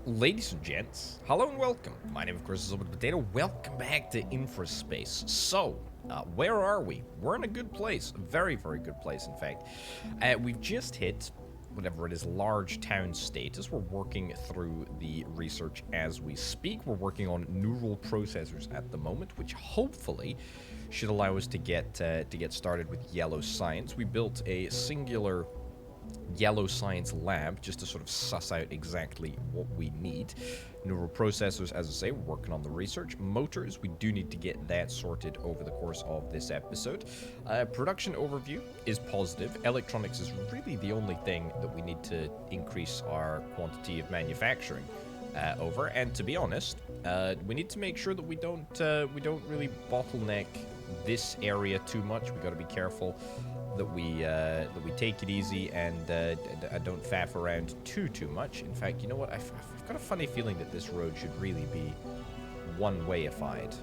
Ladies and gents, hello and welcome. My name, of course, is Open Potato. Welcome back to Infraspace. So, where are we? We're in a good place. A very, very good place, in fact. We've just hit, whatever it is, large town status. We're working through the research as we speak. We're working on neural processors at the moment, which hopefully should allow us to get started with yellow science. We built a singular yellow science lab just to sort of suss out exactly what we need. Neural processors, as I say, we're working on the research. Motors, we do need to get that sorted over the course of this episode. Production overview is positive. Electronics is really the only thing that we need to increase our quantity of manufacturing over. And to be honest, we need to make sure that we don't really bottleneck this area too much. We got to be careful that we take it easy and don't faff around too much. In fact, you know what? I've got a funny feeling that this road should really be one-wayified.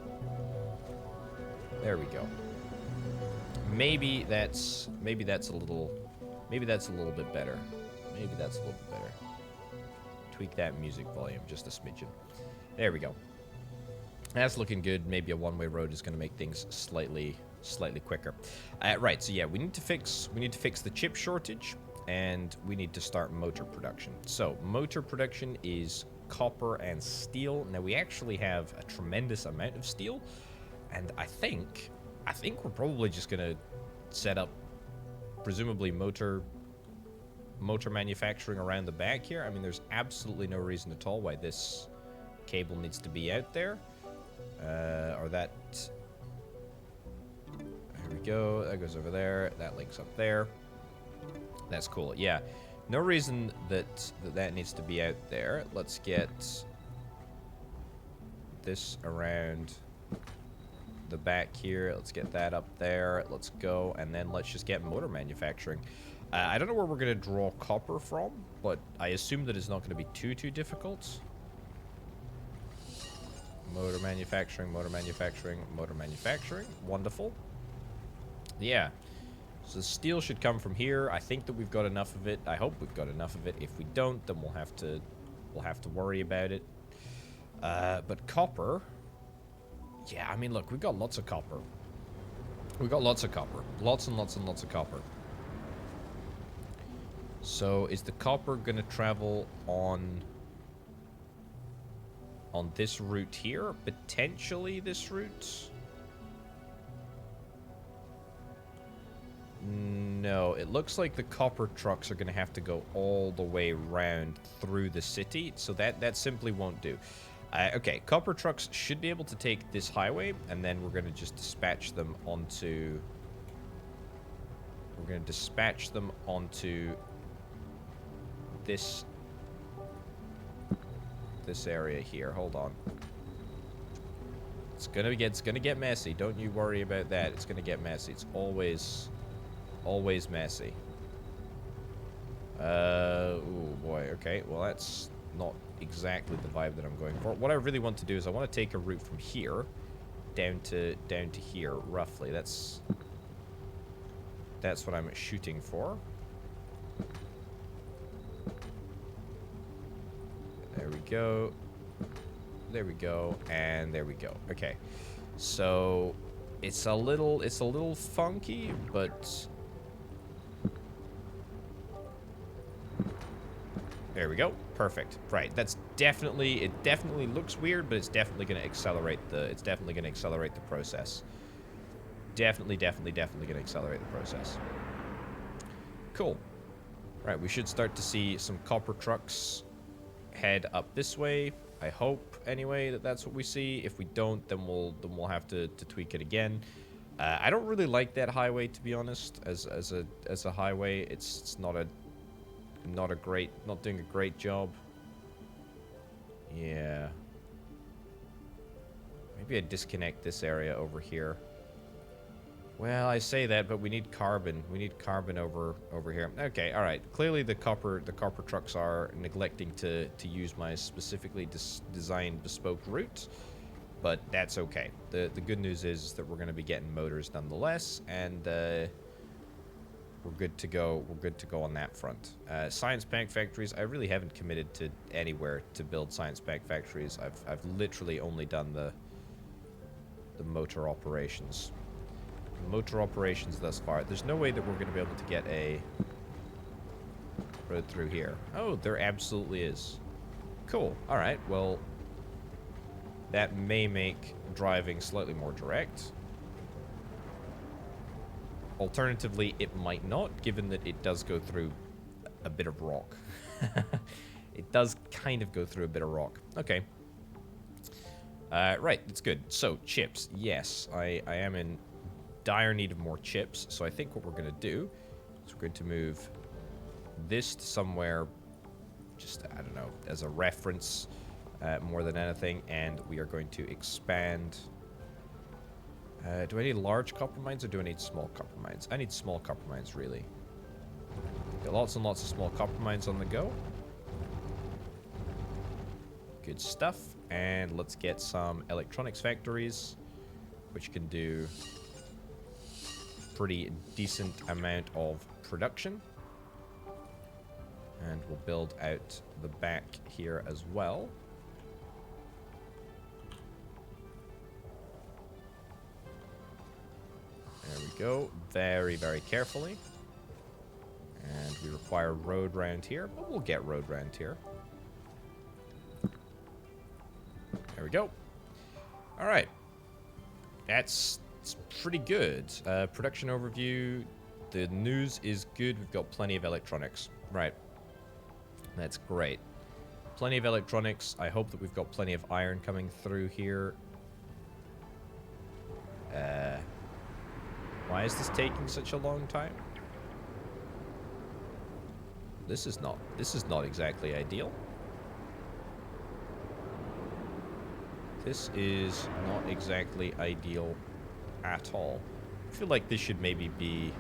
There we go. Maybe that's a little bit better. Maybe that's a little bit better. Tweak that music volume just a smidgen. There we go. That's looking good. Maybe a one-way road is going to make things slightly quicker. Right, so yeah, we need to fix the chip shortage, and we need to start motor production. So motor production is copper and steel. Now we actually have a tremendous amount of steel, and I think we're probably just gonna set up presumably motor manufacturing around the back here. I mean, there's absolutely no reason at all why this cable needs to be out there, or that. There we go. That goes over there. That links up there. That's cool. Yeah. No reason that needs to be out there. Let's get this around the back here. Let's get that up there. Let's go. And then let's just get motor manufacturing. I don't know where we're going to draw copper from, but I assume that it's not going to be too difficult. Motor manufacturing, motor manufacturing, motor manufacturing. Wonderful. Yeah, so the steel should come from here. I think that we've got enough of it. I hope we've got enough of it. If we don't, then we'll have to worry about it. But copper, yeah, I mean, look, we've got lots of copper. We've got lots of copper, lots and lots and lots of copper. So is the copper gonna travel on this route here? Potentially this route. No, it looks like the copper trucks are going to have to go all the way around through the city, so that simply won't do. Okay, copper trucks should be able to take this highway, and then we're going to just dispatch them onto... We're going to dispatch them onto this area here. Hold on. It's gonna get messy. Don't you worry about that. It's gonna get messy. It's always messy. Oh boy. Okay. Well, that's not exactly the vibe that I'm going for. What I really want to do is I want to take a route from here down to here, roughly. That's what I'm shooting for. There we go. There we go. And there we go. Okay. So it's a little funky, but there we go. Perfect. Right. It definitely looks weird, but it's definitely going to accelerate the process. Definitely going to accelerate the process. Cool. Right, we should start to see some copper trucks head up this way. I hope anyway that's what we see. If we don't, then we'll have to tweak it again. I don't really like that highway, to be honest. As a highway, it's not doing a great job. Yeah. Maybe I disconnect this area over here. Well, I say that, but we need carbon. We need carbon over here. Okay, all right. Clearly, the copper trucks are neglecting to use my specifically designed bespoke route, but that's okay. The good news is that we're going to be getting motors nonetheless, and we're good to go. We're good to go on that front. Science pack factories. I really haven't committed to anywhere to build science pack factories. I've literally only done the motor operations. Motor operations thus far. There's no way that we're going to be able to get a road through here. Oh, there absolutely is. Cool. All right. Well, that may make driving slightly more direct. Alternatively, it might not, given that it does go through a bit of rock. It does kind of go through a bit of rock. Okay. Right, that's good. So, chips. Yes, I am in dire need of more chips. So I think what we're going to do is we're going to move this to somewhere, just, I don't know, as a reference more than anything. And we are going to expand... do I need large copper mines or do I need small copper mines? I need small copper mines, really. Got lots and lots of small copper mines on the go. Good stuff. And let's get some electronics factories, which can do pretty decent amount of production. And we'll build out the back here as well. There we go. Very, very carefully. And we require road round here, but we'll get road round here. There we go. All right. It's pretty good. Production overview. The news is good. We've got plenty of electronics. Right. That's great. Plenty of electronics. I hope that we've got plenty of iron coming through here. Why is this taking such a long time? This is not exactly ideal. This is not exactly ideal at all. I feel like this should maybe be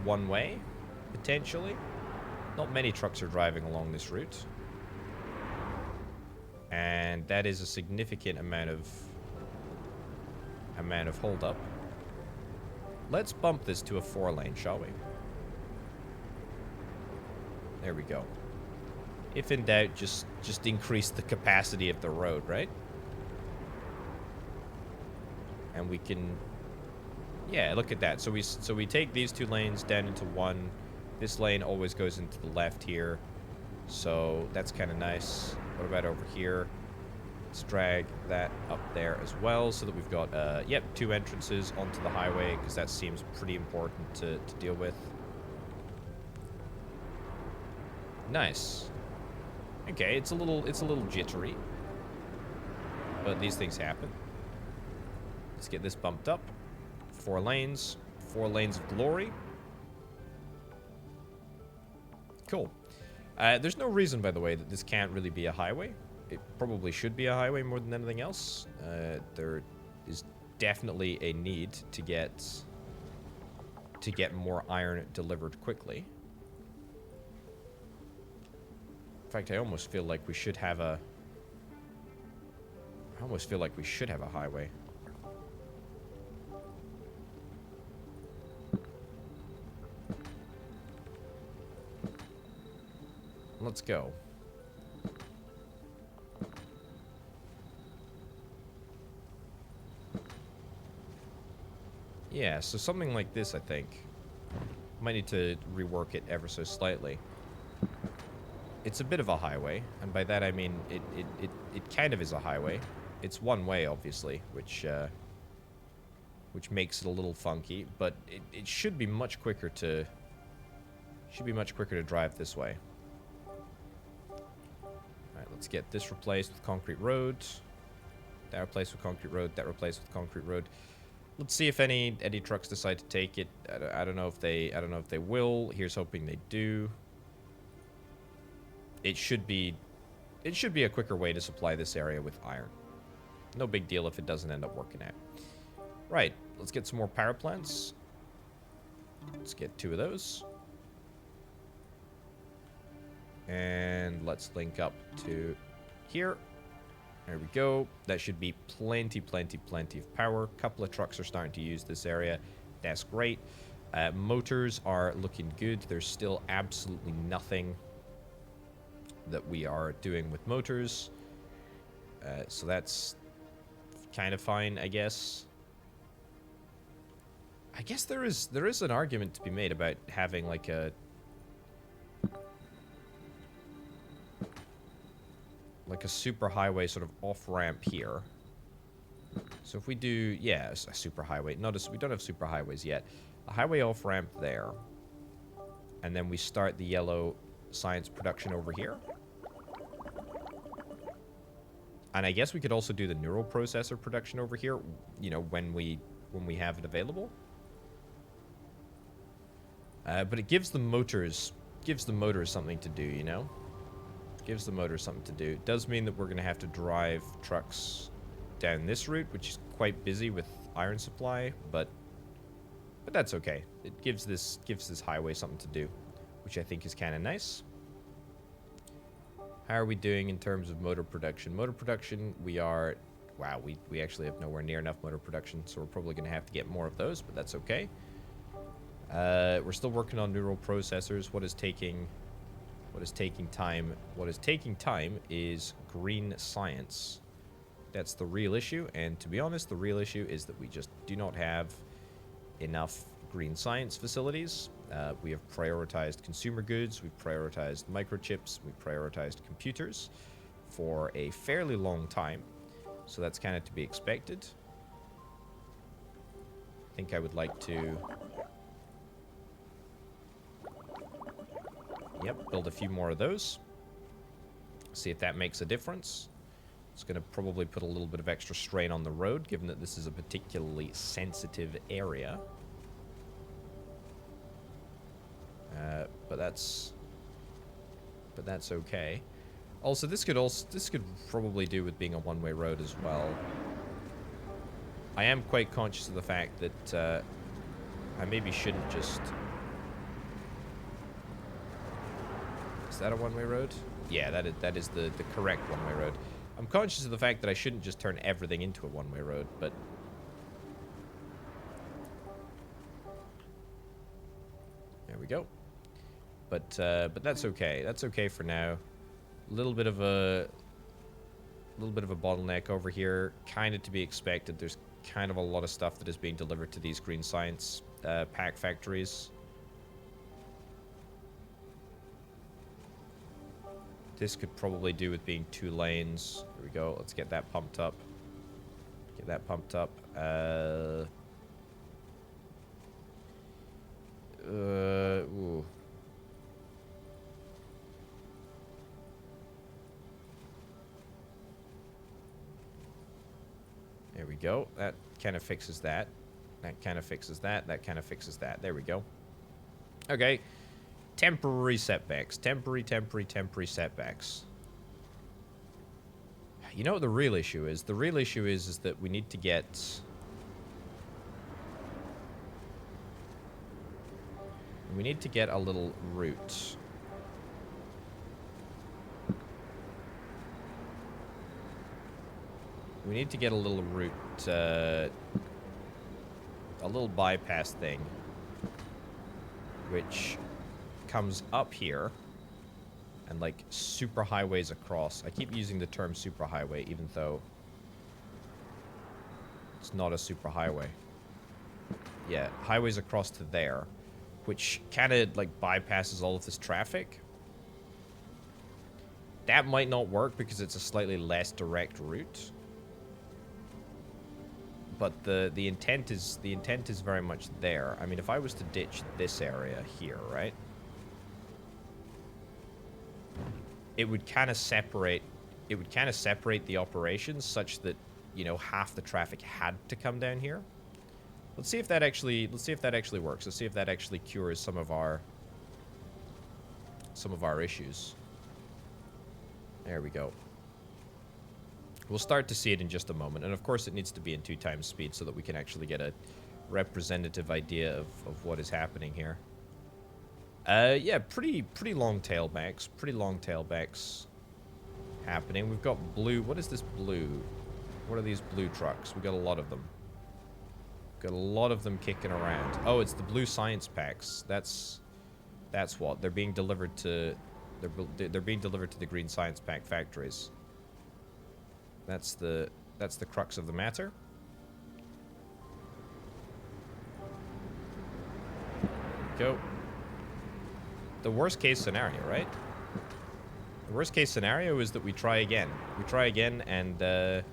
one way, potentially. Not many trucks are driving along this route. And that is a significant amount of hold-up. Let's bump this to a 4-lane, shall we? There we go. If in doubt, just increase the capacity of the road, right? And we can... Yeah, look at that. So we take these 2 lanes down into one. This lane always goes into the left here. So that's kind of nice. What about over here? Let's drag that up there as well so that we've got, yep, 2 entrances onto the highway, because that seems pretty important to deal with. Nice. Okay, it's a little jittery, but these things happen. Let's get this bumped up. 4 lanes. 4 lanes of glory. Cool. There's no reason, by the way, that this can't really be a highway. It probably should be a highway more than anything else. There is definitely a need to get more iron delivered quickly. In fact, I almost feel like we should have a... highway. Let's go. Yeah, so something like this, I think. Might need to rework it ever so slightly. It's a bit of a highway, and by that I mean it kind of is a highway. It's one way, obviously, which makes it a little funky, but it should be much quicker to drive this way. Alright, let's get this replaced with concrete road. That replaced with concrete road, that replaced with concrete road. Let's see if any trucks decide to take it. I don't know if they will. Here's hoping they do. It should be a quicker way to supply this area with iron. No big deal if it doesn't end up working out. Right, let's get some more power plants. Let's get 2 of those. And let's link up to here. There we go. That should be plenty of power. A couple of trucks are starting to use this area. That's great. Motors are looking good. There's still absolutely nothing that we are doing with motors. So that's kind of fine, I guess. I guess there is an argument to be made about having like a superhighway sort of off-ramp here. So if we do, yeah, a superhighway. Notice we don't have superhighways yet. A highway off-ramp there. And then we start the yellow science production over here. And I guess we could also do the neural processor production over here, you know, when we have it available. But it gives the motors something to do, you know? Gives the motors something to do. It does mean that we're going to have to drive trucks down this route, which is quite busy with iron supply, but that's okay. It gives this highway something to do, which I think is kind of nice. How are we doing in terms of motor production? Motor production, we are... Wow, we actually have nowhere near enough motor production, so we're probably going to have to get more of those, but that's okay. We're still working on neural processors. What is taking time? What is taking time is green science. That's the real issue, and to be honest, the real issue is that we just do not have enough green science facilities. We have prioritized consumer goods, we've prioritized microchips, we've prioritized computers for a fairly long time, so that's kind of to be expected. I think I would like to... Yep, build a few more of those. See if that makes a difference. It's going to probably put a little bit of extra strain on the road, given that this is a particularly sensitive area. But that's okay. Also, this could probably do with being a one-way road as well. I am quite conscious of the fact that I maybe shouldn't just... Is that a one-way road? Yeah, that is the correct one-way road. I'm conscious of the fact that I shouldn't just turn everything into a one-way road, but... There we go. But that's okay. That's okay for now. A little bit of a bottleneck over here, kind of to be expected. There's kind of a lot of stuff that is being delivered to these green science pack factories. This could probably do with being 2 lanes. Here we go. Let's get that pumped up. Get that pumped up. Ooh. There we go. That kind of fixes that. That kind of fixes that. That kind of fixes that. There we go. Okay. Temporary setbacks. Temporary setbacks. You know what the real issue is? The real issue is that we need to get... We need to get a little route. We need to get a little route, a little bypass thing, which comes up here and like super highways across. I keep using the term superhighway even though it's not a superhighway. Yeah, highways across to there, which kind of like bypasses all of this traffic. That might not work because it's a slightly less direct route. But the intent is very much there. I mean, if I was to ditch this area here, right? It would kind of separate the operations such that, you know, half the traffic had to come down here. Let's see if that actually works. Let's see if that actually cures some of our issues. There we go. We'll start to see it in just a moment, and of course it needs to be in 2 times speed so that we can actually get a representative idea of what is happening here. Yeah, pretty long tailbacks. Pretty long tailbacks happening. We've got blue. What is this blue? What are these blue trucks? We've got a lot of them. Got a lot of them kicking around. Oh, it's the blue science packs. That's what they're being delivered to. They're being delivered to the green science pack factories. That's the crux of the matter. Go. The worst case scenario, right? The worst case scenario is that we try again. We try again and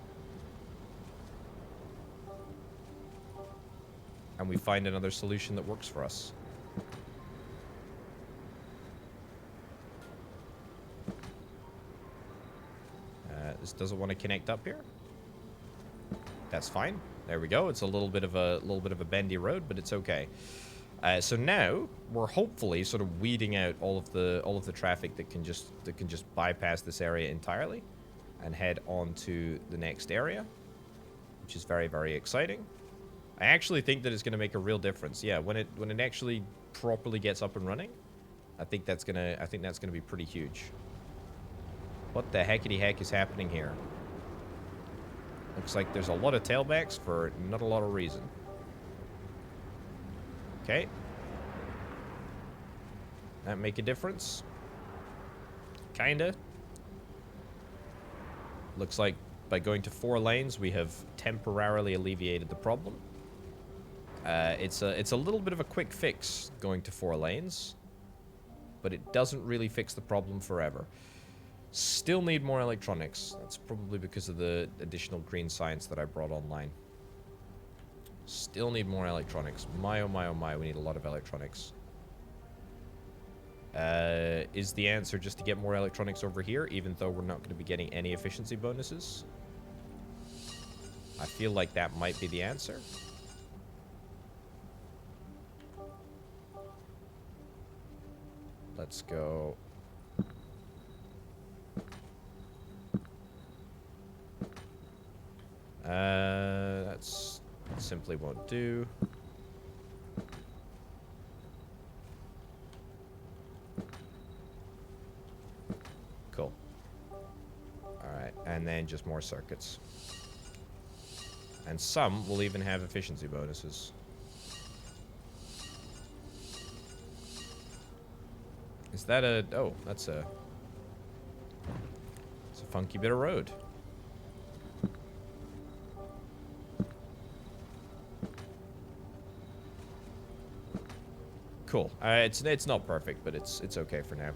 we find another solution that works for us. This doesn't want to connect up here. That's fine. There we go. It's a little bit of a bendy road, but it's okay. So now we're hopefully sort of weeding out all of the traffic that can just bypass this area entirely and head on to the next area, which is very, very exciting. I actually think that it's going to make a real difference. Yeah, when it actually properly gets up and running, I think that's gonna be pretty huge. What the heckity heck is happening here? Looks like there's a lot of tailbacks for not a lot of reason. Okay. That make a difference? Kinda. Looks like by going to 4 lanes, we have temporarily alleviated the problem. It's a little bit of a quick fix going to 4 lanes, but it doesn't really fix the problem forever. Still need more electronics. That's probably because of the additional green science that I brought online. Still need more electronics. My oh my oh my, we need a lot of electronics. Is the answer just to get more electronics over here, even though we're not going to be getting any efficiency bonuses? I feel like that might be the answer. Let's go. That's simply won't do. Cool. Alright, and then just more circuits. And some will even have efficiency bonuses. Is that a... Oh, that's a... It's a funky bit of road. Cool. It's not perfect, but it's okay for now.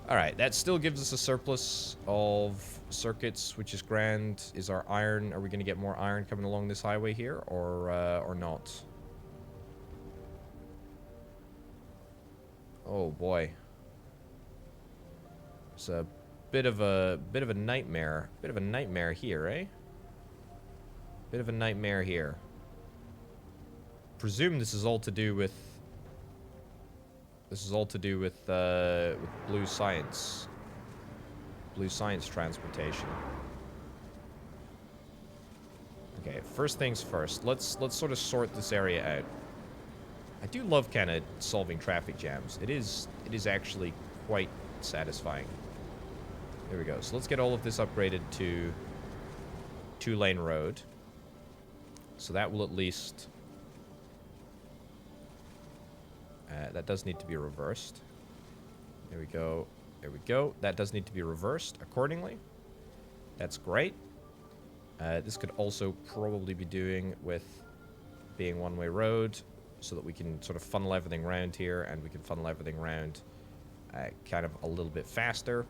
All right, that still gives us a surplus of circuits, which is grand. Is our iron? Are we going to get more iron coming along this highway here, or not? Oh boy, it's a bit of a nightmare. Bit of a nightmare here, eh? Bit of a nightmare here. Presume this is all to do with. This is all to do with blue science transportation. Okay, first things first. Let's sort of sort this area out. I do love kind of solving traffic jams. It is actually quite satisfying. There we go. So let's get all of this upgraded to 2-lane road. So that will at least. That does need to be reversed. There we go. There we go. That does need to be reversed accordingly. That's great. This could also probably be doing with being one-way road so that we can sort of funnel everything around here, and we can funnel everything around kind of a little bit faster.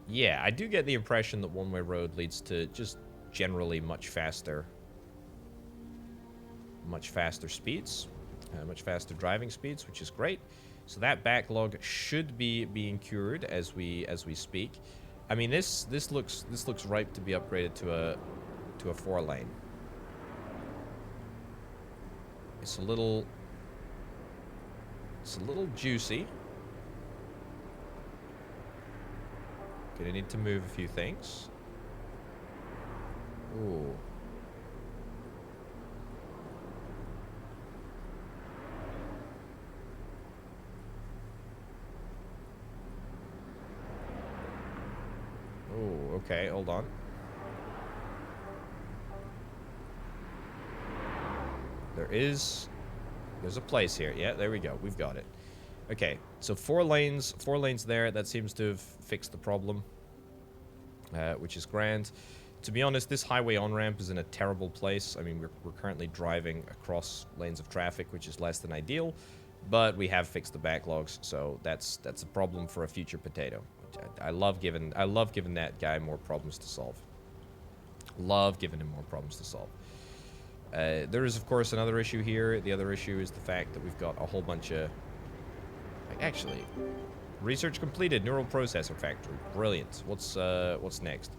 Yeah, I do get the impression that one-way road leads to just generally much faster speeds, much faster driving speeds, which is great. So that backlog should be being cured as we speak. I mean, this looks ripe to be upgraded to a 4-lane. It's a little juicy. Gonna need to move a few things. Ooh. Oh, okay, hold on. There's a place here. Yeah, there we go. We've got it. Okay, so 4 lanes there. That seems to have fixed the problem, which is grand. To be honest, this highway on-ramp is in a terrible place. I mean, we're currently driving across lanes of traffic, which is less than ideal, but we have fixed the backlogs, so that's a problem for a future potato. I love giving that guy more problems to solve. Love giving him more problems to solve. There is, of course, another issue here. The other issue is the fact that we've got a whole bunch of... Actually, research completed. Neural processor factory. Brilliant. What's next?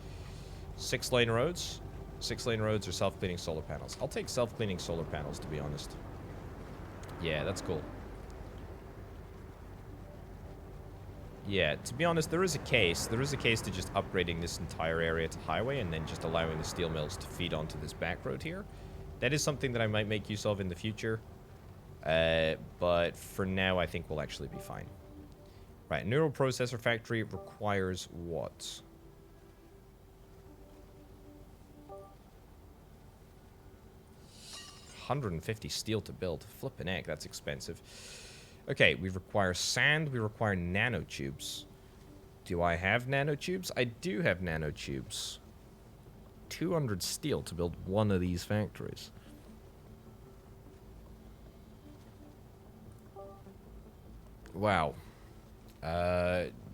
6-lane roads. 6-lane roads or self-cleaning solar panels. I'll take self-cleaning solar panels, to be honest. Yeah, that's cool. Yeah, to be honest, there is a case to just upgrading this entire area to highway and then just allowing the steel mills to feed onto this back road here. That is something that I might make use of in the future. But for now, I think we'll actually be fine. Right, neural processor factory requires what? $150 steel to build. Flippin' heck, that's expensive. Okay, we require sand. We require nanotubes. Do I have nanotubes? I do have nanotubes. 200 steel to build one of these factories. Wow.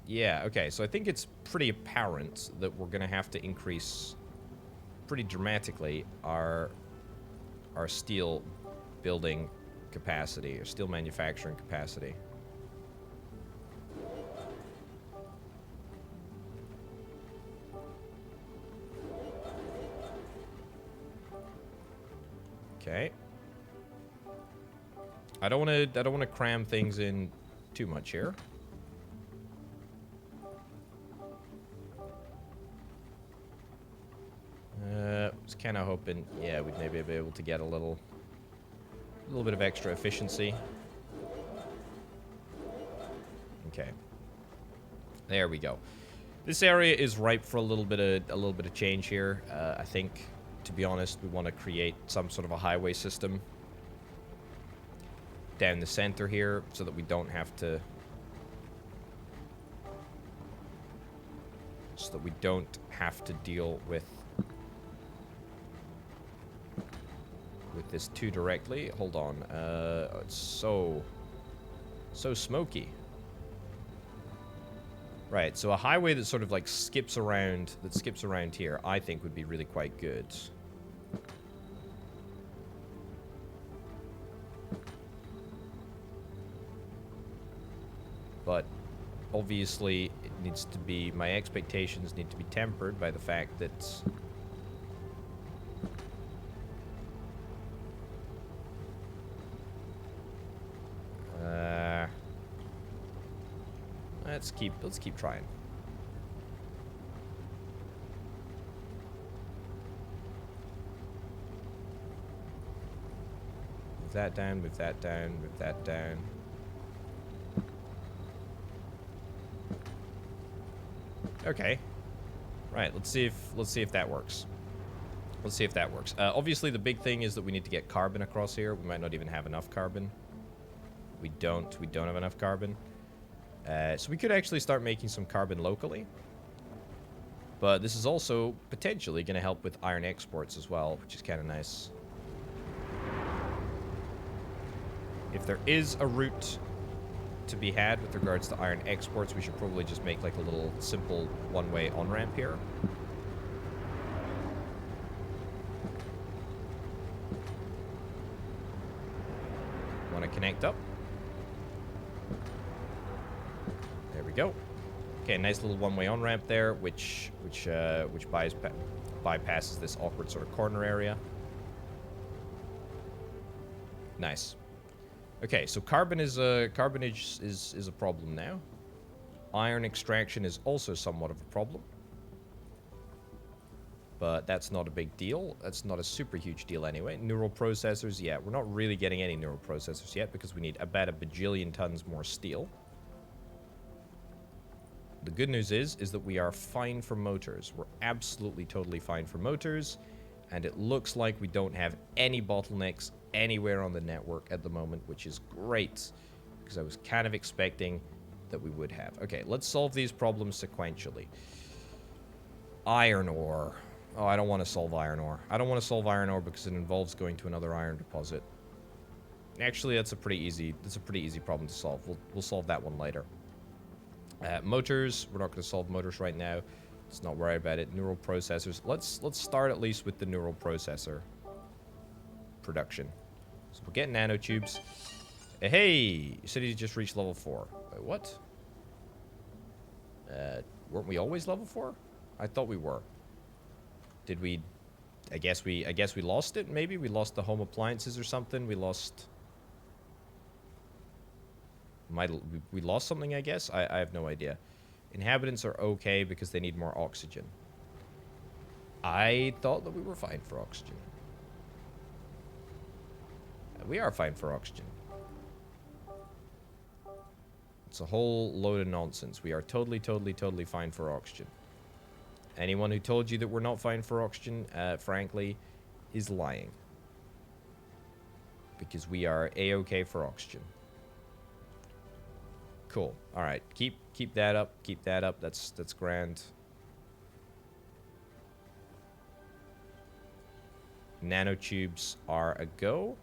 Yeah, okay, so I think it's pretty apparent that we're gonna have to increase pretty dramatically our steel building capacity, or steel manufacturing capacity. Okay. I don't want to cram things in too much here. Was kind of hoping, yeah, we'd maybe be able to get a little bit of extra efficiency. Okay. There we go. This area is ripe for a little bit of change here. I think, to be honest, we want to create some sort of a highway system down the center here so that we don't have to... So that we don't have to deal with this too directly. Hold on. It's so smoky. Right, so a highway that sort of like skips around here, I think would be really quite good. But obviously it needs to be, my expectations need to be tempered by the fact that let's keep trying. Move that down, move that down, move that down. Okay. Right, let's see if that works. Let's see if that works. Obviously the big thing is that we need to get carbon across here. We might not even have enough carbon. We don't have enough carbon. So we could actually start making some carbon locally. But this is also potentially going to help with iron exports as well, which is kind of nice. If there is a route to be had with regards to iron exports, we should probably just make like a little simple one-way on-ramp here. Want to connect up? There we go. Okay, nice little one-way on-ramp there, which bypasses this awkward sort of corner area. Nice. Okay, so carbon is a problem now. Iron extraction is also somewhat of a problem. But that's not a big deal. That's not a super huge deal anyway. Neural processors, yeah, we're not really getting any neural processors yet because we need about a bajillion tons more steel. The good news is that we are fine for motors. We're absolutely totally fine for motors. And it looks like we don't have any bottlenecks anywhere on the network at the moment, which is great, because I was kind of expecting that we would have. Okay, let's solve these problems sequentially. Iron ore. Oh, I don't want to solve iron ore. I don't want to solve iron ore because it involves going to another iron deposit. Actually, that's a pretty easy problem to solve. We'll solve that one later. Motors. We're not going to solve motors right now. Let's not worry about it. Neural processors. Let's start at least with the neural processor production. So we'll get nanotubes. Hey, you said you just reached level 4. Wait, what? Weren't we always level 4? I thought we were. Did we? I guess we lost it. Maybe we lost the home appliances or something. We lost. We lost something. I guess I have no idea. Inhabitants are okay because they need more oxygen. I thought that we were fine for oxygen. We are fine for oxygen. It's a whole load of nonsense. We are totally fine for oxygen. Anyone who told you that we're not fine for oxygen, frankly, is lying. Because we are A-okay for oxygen. Cool. All right. Keep that up. Keep that up. That's grand. Nanotubes are a go.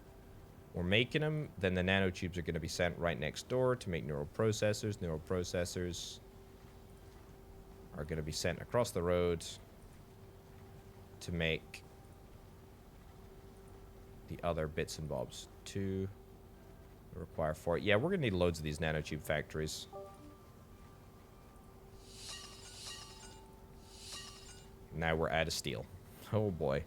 We're making them. Then the nanotubes are going to be sent right next door to make neural processors. Neural processors are going to be sent across the road to make the other bits and bobs. 2 require 4. Yeah, we're going to need loads of these nanotube factories. Now we're out of steel. Oh boy.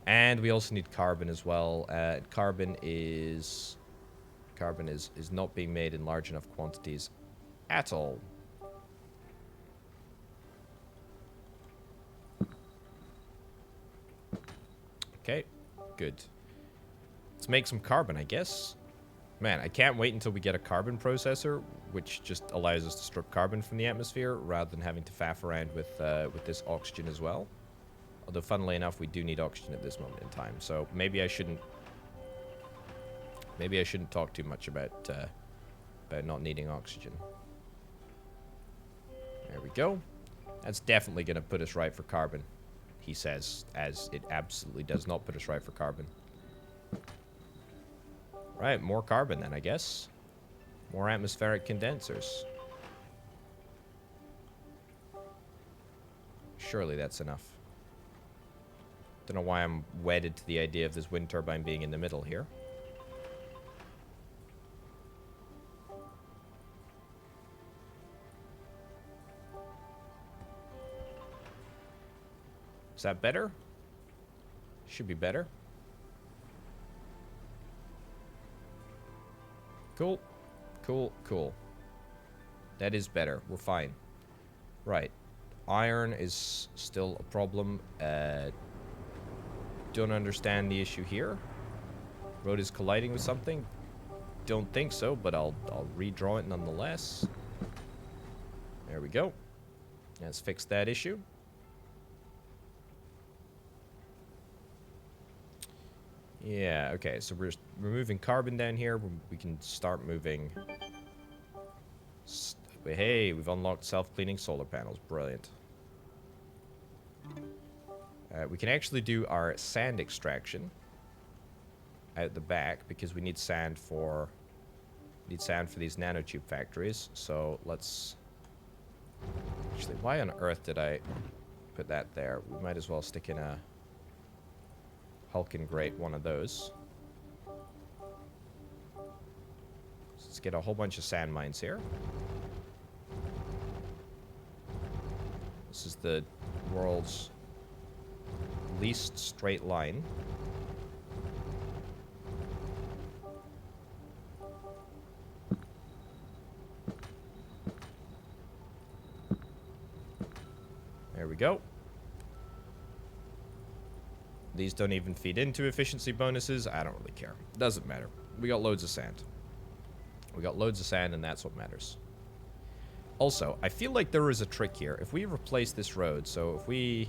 And we also need carbon as well. Carbon is not being made in large enough quantities at all. Okay, good. Let's make some carbon, I guess. Man, I can't wait until we get a carbon processor, which just allows us to strip carbon from the atmosphere rather than having to faff around with this oxygen as well. Although, funnily enough, we do need oxygen at this moment in time, so maybe I shouldn't talk too much about not needing oxygen. There we go. That's definitely going to put us right for carbon, he says, as it absolutely does not put us right for carbon. Right, more carbon then, I guess. More atmospheric condensers. Surely that's enough. Don't know why I'm wedded to the idea of this wind turbine being in the middle here. Is that better? Should be better. Cool. Cool, cool. That is better. We're fine. Right. Iron is still a problem. Don't understand the issue here. Road is colliding with something. Don't think so, but I'll redraw it nonetheless. There we go. Let's fix that issue. Yeah, okay, so we're removing carbon down here. We can start moving. Hey, we've unlocked self-cleaning solar panels. Brilliant. We can actually do our sand extraction out the back because we need sand for these nanotube factories. So let's actually, why on earth did I put that there? We might as well stick in a Hulk grate one of those. So let's get a whole bunch of sand mines here. This is the world's least straight line. There we go. These don't even feed into efficiency bonuses. I don't really care. Doesn't matter. We got loads of sand. We got loads of sand, and that's what matters. Also, I feel like there is a trick here. If we replace this road, so if we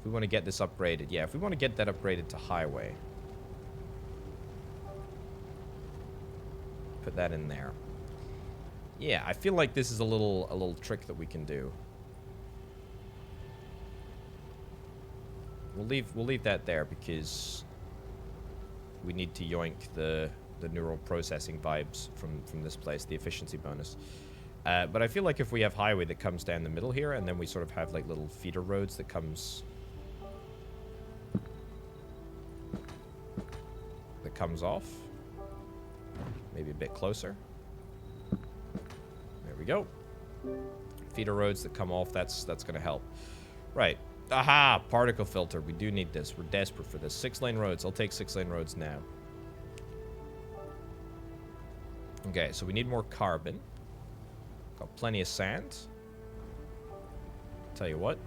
want to get this upgraded, yeah, if we want to get that upgraded to highway, put that in there. Yeah, I feel like this is a little trick that we can do. We'll leave that there because we need to yoink the neural processing vibes from this place, the efficiency bonus. But I feel like if we have highway that comes down the middle here, and then we sort of have like little feeder roads that comes off, maybe a bit closer. There we go. Feeder roads that come off. That's gonna help. Right. Aha! Particle filter. We do need this. We're desperate for this. 6-lane roads. I'll take 6-lane roads now. Okay, so we need more carbon. Got plenty of sand. Tell you what.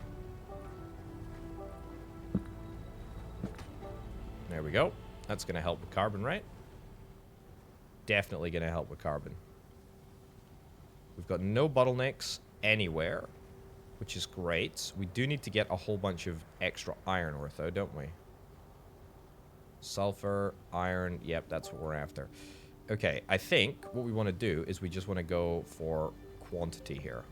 There we go. That's going to help with carbon, right? Definitely going to help with carbon. We've got no bottlenecks anywhere, which is great. We do need to get a whole bunch of extra iron ore, though, don't we? Sulfur, iron. Yep, that's what we're after. Okay, I think what we want to do is we just want to go for quantity here.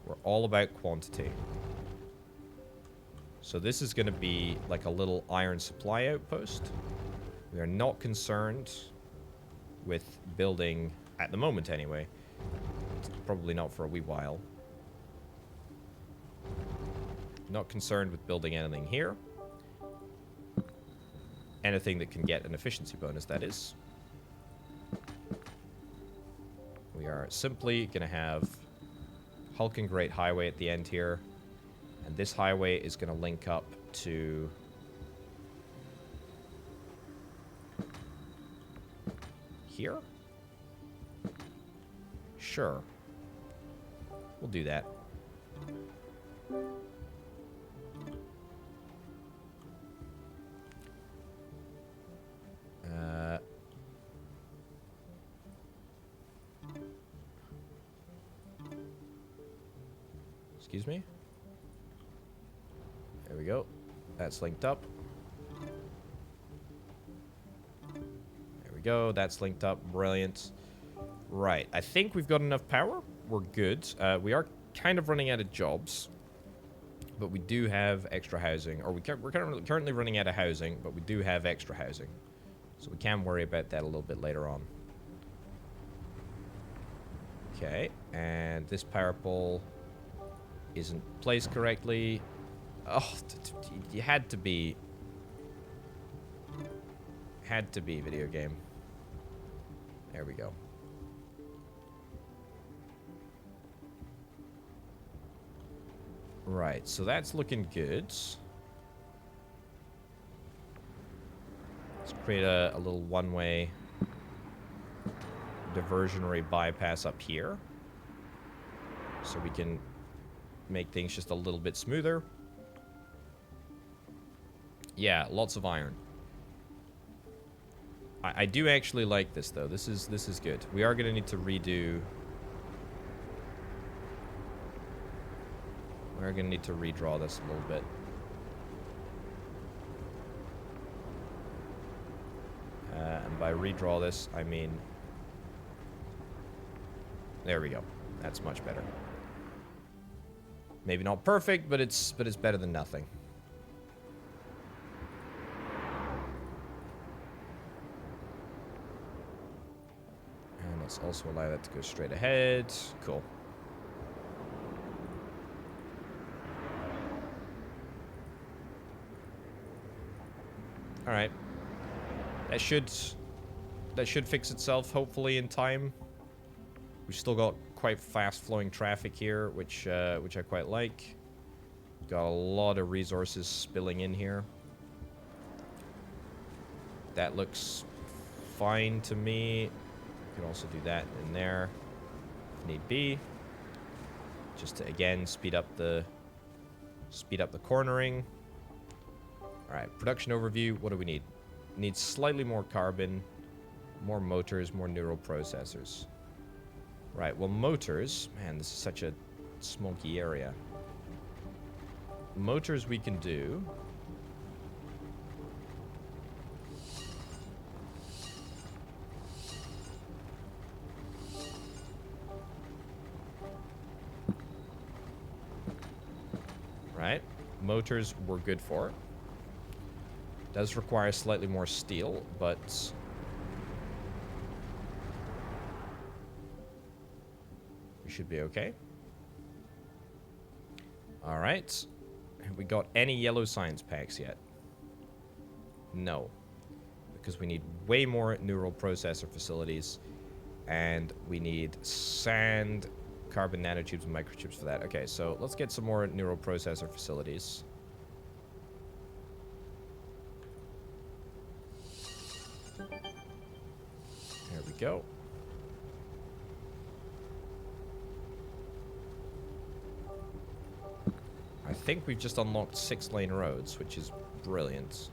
We're all about quantity. So this is going to be like a little iron supply outpost. We are not concerned with building, at the moment anyway. It's probably not for a wee while. Not concerned with building anything here. Anything that can get an efficiency bonus, that is. We are simply going to have hulking great highway at the end here. And this highway is going to link up to here. Sure. We'll do that. Excuse me. There we go. That's linked up. There we go. That's linked up. Brilliant. Right. I think we've got enough power. We're good. We are kind of running out of jobs. But we do have extra housing. Or we're currently running out of housing, but we do have extra housing. So we can worry about that a little bit later on. Okay. And this power pole isn't placed correctly. Oh, you had to be video game. There we go. Right, so that's looking good. Let's create a little one-way diversionary bypass up here, so we can make things just a little bit smoother. Yeah, lots of iron. I do actually like this though. This is good. We are gonna need to redo. We're gonna need to redraw this a little bit. And by redraw this, I mean, there we go. That's much better. Maybe not perfect, but it's better than nothing. And let's also allow that to go straight ahead. Cool. All right. That should fix itself hopefully in time. We've still got quite fast flowing traffic here, which I quite like. Got a lot of resources spilling in here. That looks fine to me. You can also do that in there if need be. Just to again speed up the cornering. Alright, production overview. What do we need? Need slightly more carbon, more motors, more neural processors. Right, well, motors... Man, this is such a smoky area. Motors we can do. Motors we're good for. Does require slightly more steel, but we should be okay. Alright. Have we got any yellow science packs yet? No. Because we need way more neural processor facilities. And we need sand, carbon nanotubes, and microchips for that. Okay, so let's get some more neural processor facilities. There we go. I think we've just unlocked 6-lane roads, which is brilliant.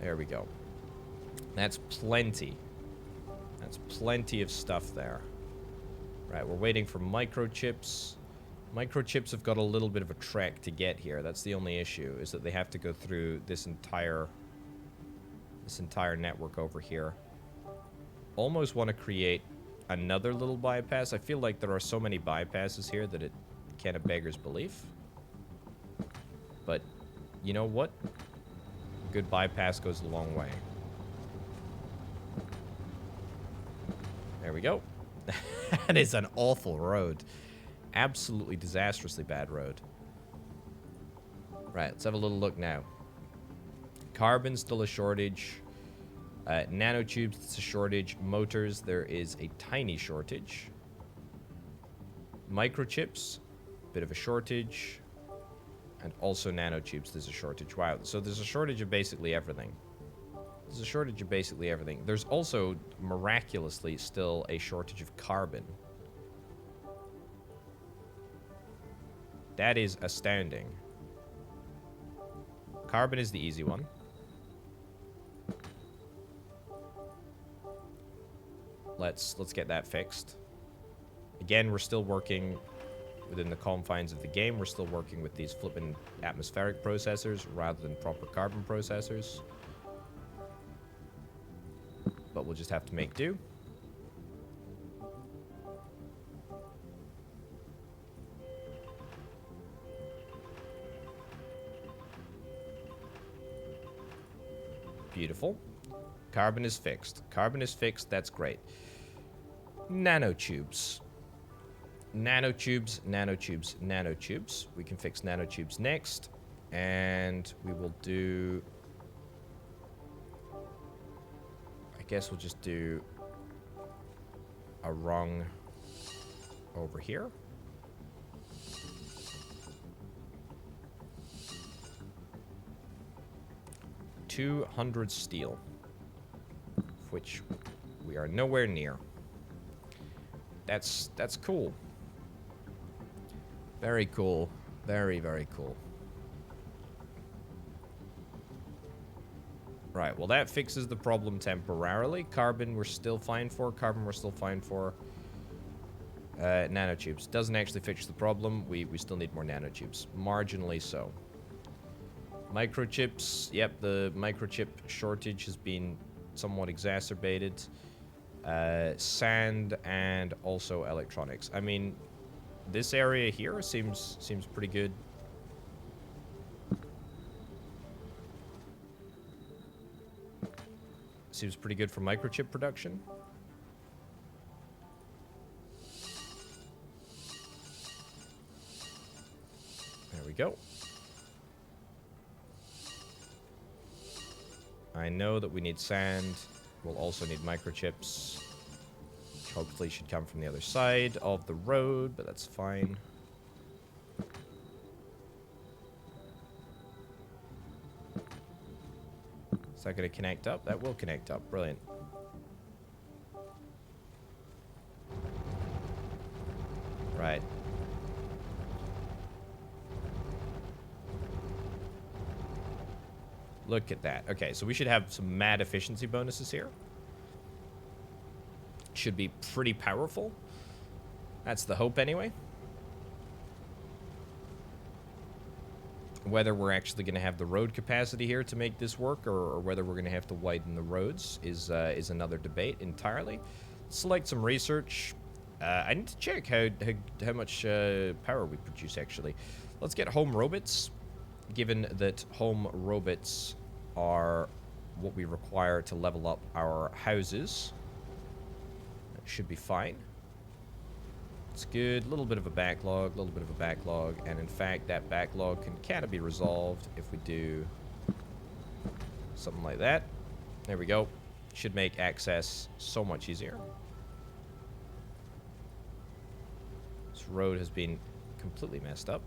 There we go. That's plenty. That's plenty of stuff there. Right, we're waiting for microchips. Microchips have got a little bit of a trek to get here. That's the only issue, is that they have to go through this entire network over here. Almost want to create another little bypass. I feel like there are so many bypasses here that it kind of beggars belief. But you know what? Good bypass goes a long way. There we go. That is an awful road. Absolutely disastrously bad road. Right, let's have a little look now. Carbon, still a shortage. Nanotubes, it's a shortage. Motors, there is a tiny shortage. Microchips, bit of a shortage. And also nanotubes, there's a shortage. Wow, so there's a shortage of basically everything. There's a shortage of basically everything. There's also, miraculously, still a shortage of carbon. That is astounding. Carbon is the easy one. Let's get that fixed. Again, we're still working within the confines of the game. We're still working with these flippin' atmospheric processors rather than proper carbon processors. But we'll just have to make do. Beautiful. Carbon is fixed. Carbon is fixed. That's great. Nanotubes. Nanotubes, nanotubes, nanotubes. We can fix nanotubes next. And we will do... I guess we'll just do a rung over here. $200 steel, which we are nowhere near. That's cool. Very cool. Very, very cool. Right, well that fixes the problem temporarily. Carbon we're still fine for. Carbon we're still fine for. Nanotubes. Doesn't actually fix the problem. We still need more nanotubes. Marginally so. Microchips. Yep, the microchip shortage has been somewhat exacerbated. Sand and also electronics. I mean, this area here seems pretty good. Seems pretty good for microchip production. There we go. I know that we need sand. We'll also need microchips, which hopefully should come from the other side of the road, but that's fine. Is that going to connect up? That will connect up. Brilliant. Right. Look at that. Okay, so we should have some mad efficiency bonuses here. Should be pretty powerful. That's the hope anyway. Whether we're actually going to have the road capacity here to make this work, or whether we're going to have to widen the roads is another debate entirely. Select some research. I need to check how much power we produce, actually. Let's get home robots, given that home robots are what we require to level up our houses. That should be fine. It's good. A little bit of a backlog, and in fact, that backlog can kind of be resolved if we do something like that. There we go. Should make access so much easier. This road has been completely messed up.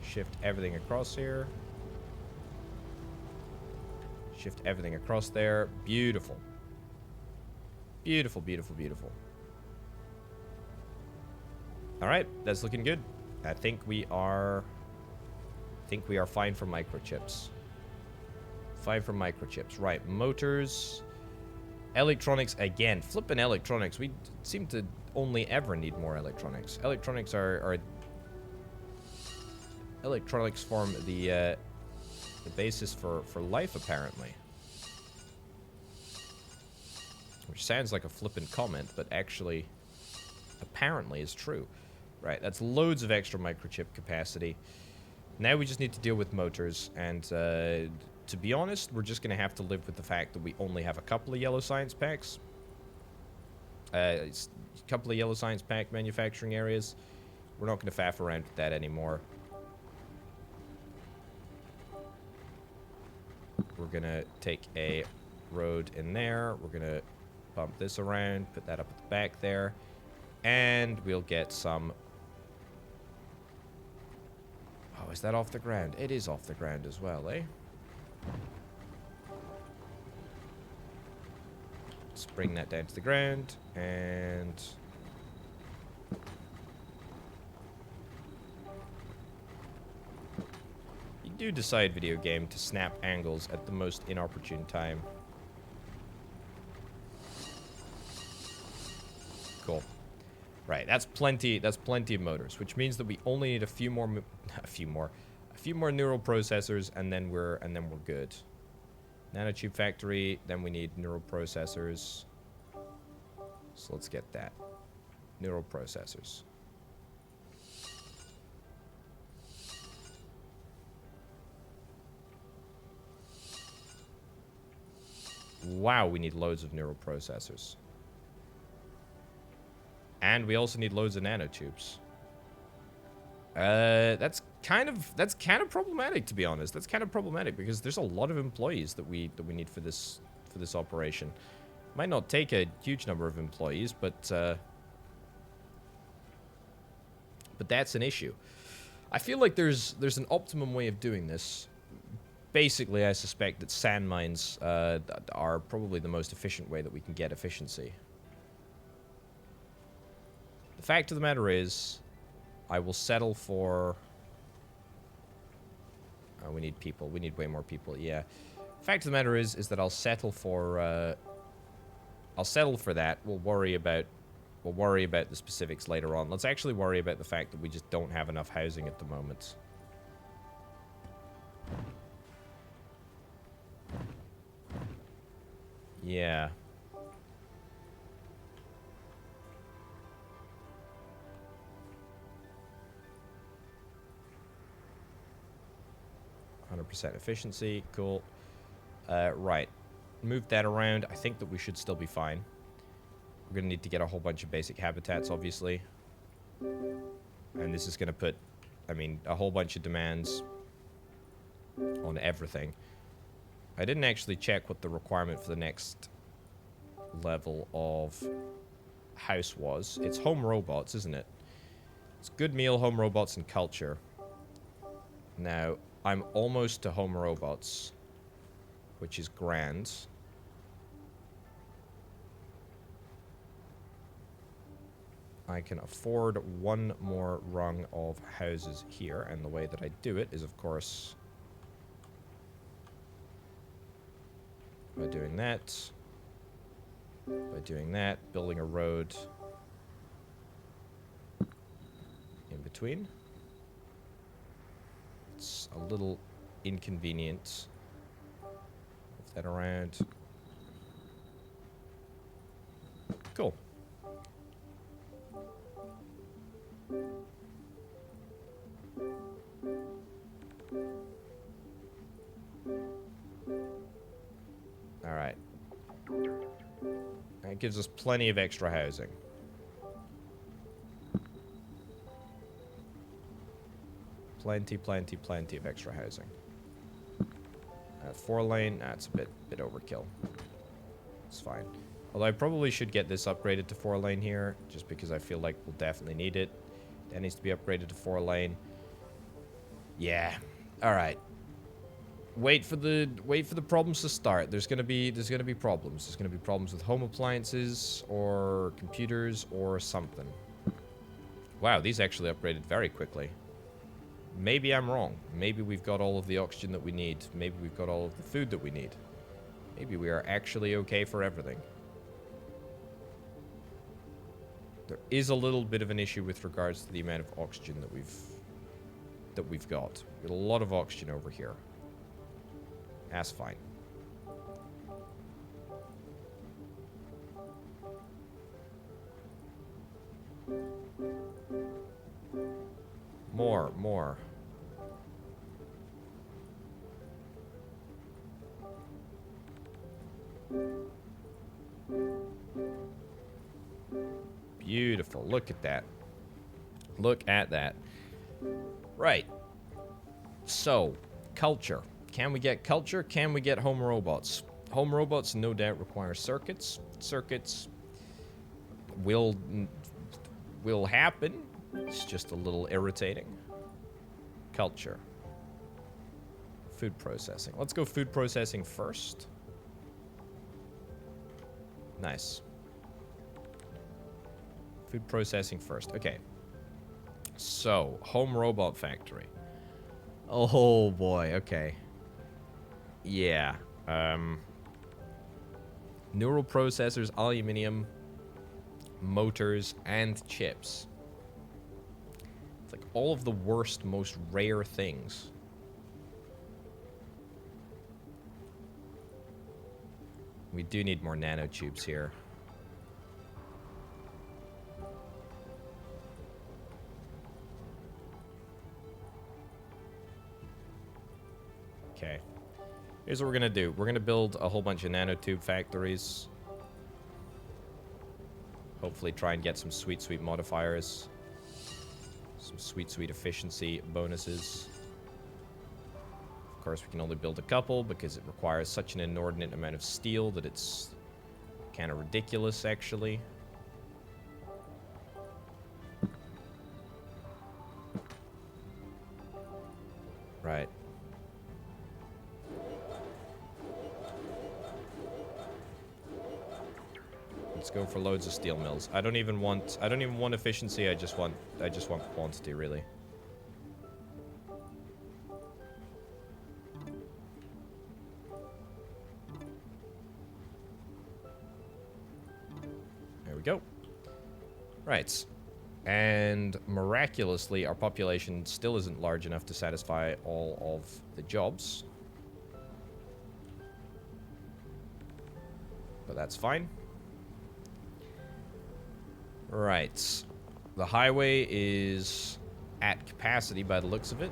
Shift everything across here. Shift everything across there. Beautiful. Beautiful, beautiful, beautiful. Alright, that's looking good. I think we are fine for microchips. Fine for microchips. Right, motors. Electronics again. Flippin' electronics. We seem to only ever need more electronics. Electronics electronics form the basis for life, apparently. Which sounds like a flippant comment, but actually, apparently is true. Right, that's loads of extra microchip capacity. Now we just need to deal with motors, and to be honest, we're just going to have to live with the fact that we only have a couple of yellow science packs. A couple of yellow science pack manufacturing areas. We're not going to faff around with that anymore. We're going to take a road in there. We're going to bump this around, put that up at the back there. And we'll get some... Oh, is that off the ground? It is off the ground as well, eh? Let's bring that down to the ground, and... You do decide, video game, to snap angles at the most inopportune time. Cool. Right, that's plenty of motors, which means that we only need a few more neural processors, and then we're good. Nanotube factory, then we need neural processors. So let's get that. Neural processors. Wow, we need loads of neural processors. And we also need loads of nanotubes. That's kind of problematic, to be honest. That's kind of problematic because there's a lot of employees that we need for this operation. Might not take a huge number of employees, but that's an issue. I feel like there's an optimum way of doing this. Basically, I suspect that sand mines are probably the most efficient way that we can get efficiency. The fact of the matter is, I will settle for... Oh, we need people. We need way more people, yeah. The fact of the matter is that I'll settle for... I'll settle for that. We'll worry about the specifics later on. Let's actually worry about the fact that we just don't have enough housing at the moment. Yeah. 100% efficiency. Cool. Right. Move that around. I think that we should still be fine. We're going to need to get a whole bunch of basic habitats, obviously. And this is going to put, I mean, a whole bunch of demands on everything. I didn't actually check what the requirement for the next level of house was. It's home robots, isn't it? It's good meal, home robots, and culture. Now, I'm almost to home robots, which is grand. I can afford one more rung of houses here, and the way that I do it is, of course, by doing that, building a road in between. It's a little inconvenient. Move that around. Cool. Alright. That gives us plenty of extra housing. Plenty of extra housing. 4-lane, that's a bit overkill. It's fine. Although I probably should get this upgraded to 4-lane here, just because I feel like we'll definitely need it. That needs to be upgraded to 4-lane. Yeah. Alright. Wait for the problems to start. There's gonna be problems. There's gonna be problems with home appliances or computers or something. Wow, these actually upgraded very quickly. Maybe I'm wrong. Maybe we've got all of the oxygen that we need. Maybe we've got all of the food that we need. Maybe we are actually okay for everything. There is a little bit of an issue with regards to the amount of oxygen that we've got. We've got a lot of oxygen over here. That's fine. More. Beautiful. Look at that. Look at that. Right. So, culture. Can we get culture? Can we get home robots? Home robots no doubt require circuits. Circuits will happen. It's just a little irritating. Culture. Food processing. Let's go food processing first. Nice. Food processing first. Okay. So, home robot factory. Oh boy, okay. Yeah. Neural processors, aluminium, motors, and chips. It's like all of the worst, most rare things. We do need more nanotubes here. Okay. Here's what we're gonna do. We're gonna build a whole bunch of nanotube factories. Hopefully try and get some sweet, sweet modifiers. Some sweet, sweet efficiency bonuses. Of course, we can only build a couple because it requires such an inordinate amount of steel that it's kind of ridiculous, actually. Right. Let's go for loads of steel mills. I don't even want efficiency, I just want quantity, really. There we go. Right. And miraculously, our population still isn't large enough to satisfy all of the jobs. But that's fine. Right. The highway is at capacity by the looks of it.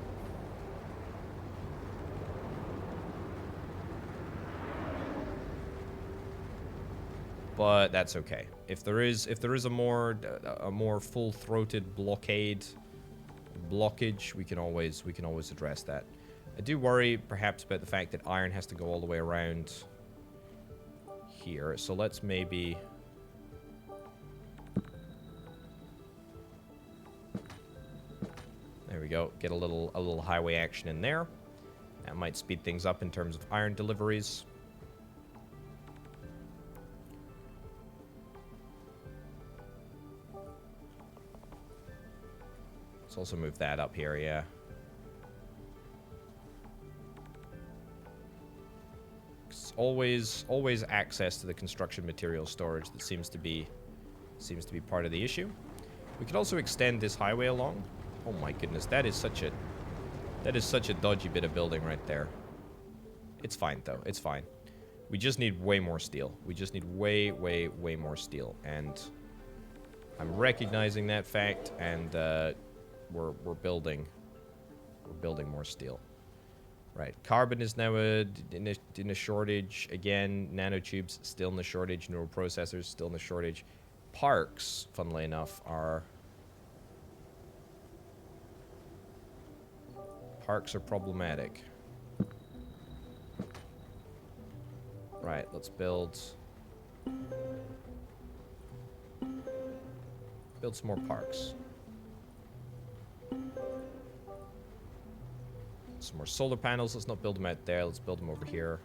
But that's okay. If there is a more full-throated blockage, we can always address that. I do worry perhaps about the fact that iron has to go all the way around here. So let's maybe there we go. Get a little highway action in there. That might speed things up in terms of iron deliveries. Let's also move that up here, yeah. It's always access to the construction material storage that seems to be part of the issue. We could also extend this highway along. Oh my goodness, that is such a That is such a dodgy bit of building right there. It's fine, though. It's fine. We just need way more steel. We just need way, way, way more steel. And I'm recognizing that fact, and we're building. We're building more steel. Right. Carbon is now in a shortage. Again, nanotubes still in the shortage. Neural processors still in the shortage. Parks, funnily enough, are... Parks are problematic. Right, let's build some more parks. Some more solar panels. Let's not build them out there. Let's build them over here.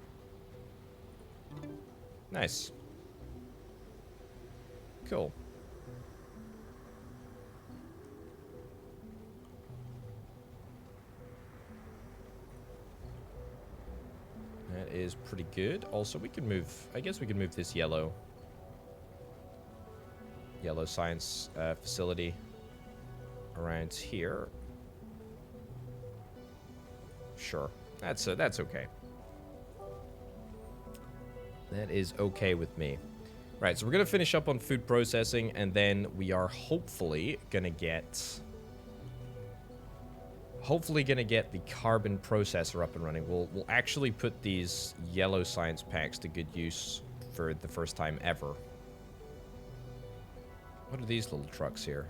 Nice. Cool. That is pretty good. Also, we can move... I guess we can move this yellow science facility around here. Sure. That's okay. That is okay with me. Right, so we're going to finish up on food processing, and then we are hopefully going to get... the carbon processor up and running. We'll actually put these yellow science packs to good use for the first time ever. What are these little trucks here?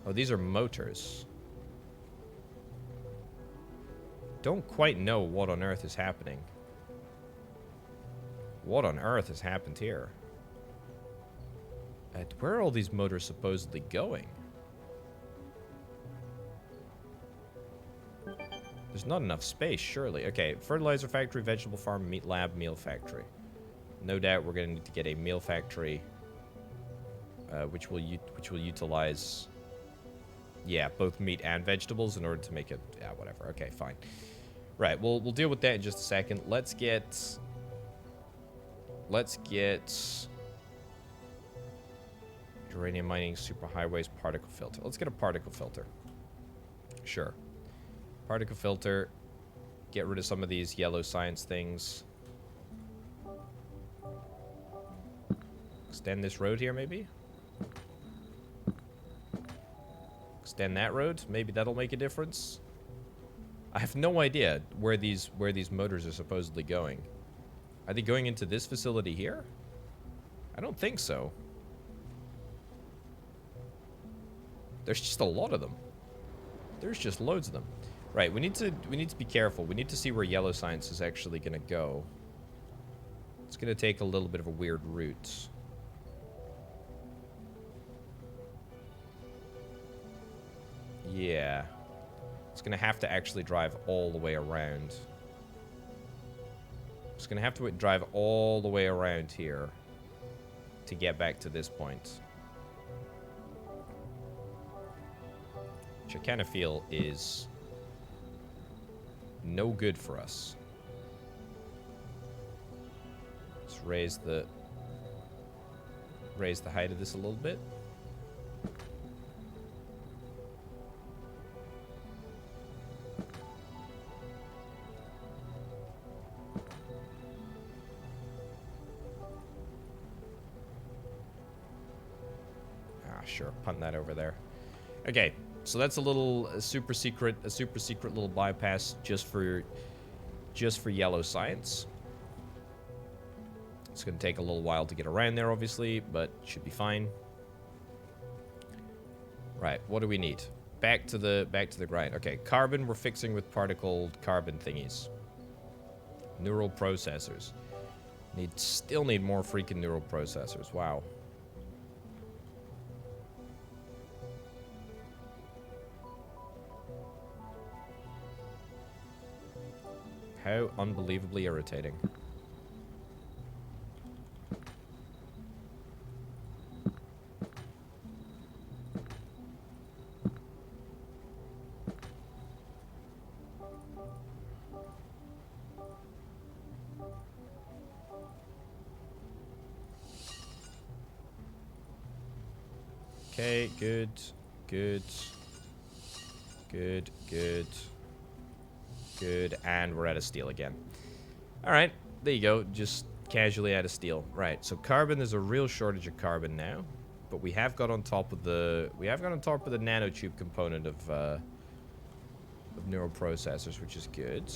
Oh, these are motors. Don't quite know what on earth is happening. What on earth has happened here? Where are all these motors supposedly going? There's not enough space, surely. Okay, fertilizer factory, vegetable farm, meat lab, meal factory. No doubt we're going to need to get a meal factory, which will utilize, yeah, both meat and vegetables in order to make it, yeah, whatever. Okay, fine. Right, we'll deal with that in just a second. Let's get uranium mining, superhighways, particle filter. Let's get a particle filter. Sure. Particle filter. Get rid of some of these yellow science things. Extend this road here, maybe? Extend that road. Maybe that'll make a difference. I have no idea where these motors are supposedly going. Are they going into this facility here? I don't think so. There's just a lot of them. There's just loads of them. Right, we need to be careful. We need to see where yellow science is actually going to go. It's going to take a little bit of a weird route. Yeah. It's going to have to actually drive all the way around. It's going to have to drive all the way around here to get back to this point. Which I kind of feel is no good for us. Let's raise the height of this a little bit. Sure, punt that over there. Okay, so that's a super secret little bypass just for yellow science. It's going to take a little while to get around there, obviously, but should be fine. Right, what do we need? Back to the grind. Okay, carbon we're fixing with particle carbon thingies. Neural processors. Still need more freaking neural processors. Wow. How unbelievably irritating. Okay, good, good. Good, good. Good, and we're out of steel again. Alright, there you go. Just casually out of steel. Right, so carbon, there's a real shortage of carbon now. But we have got on top of the... We have got on top of the nanotube component of neural processors, which is good.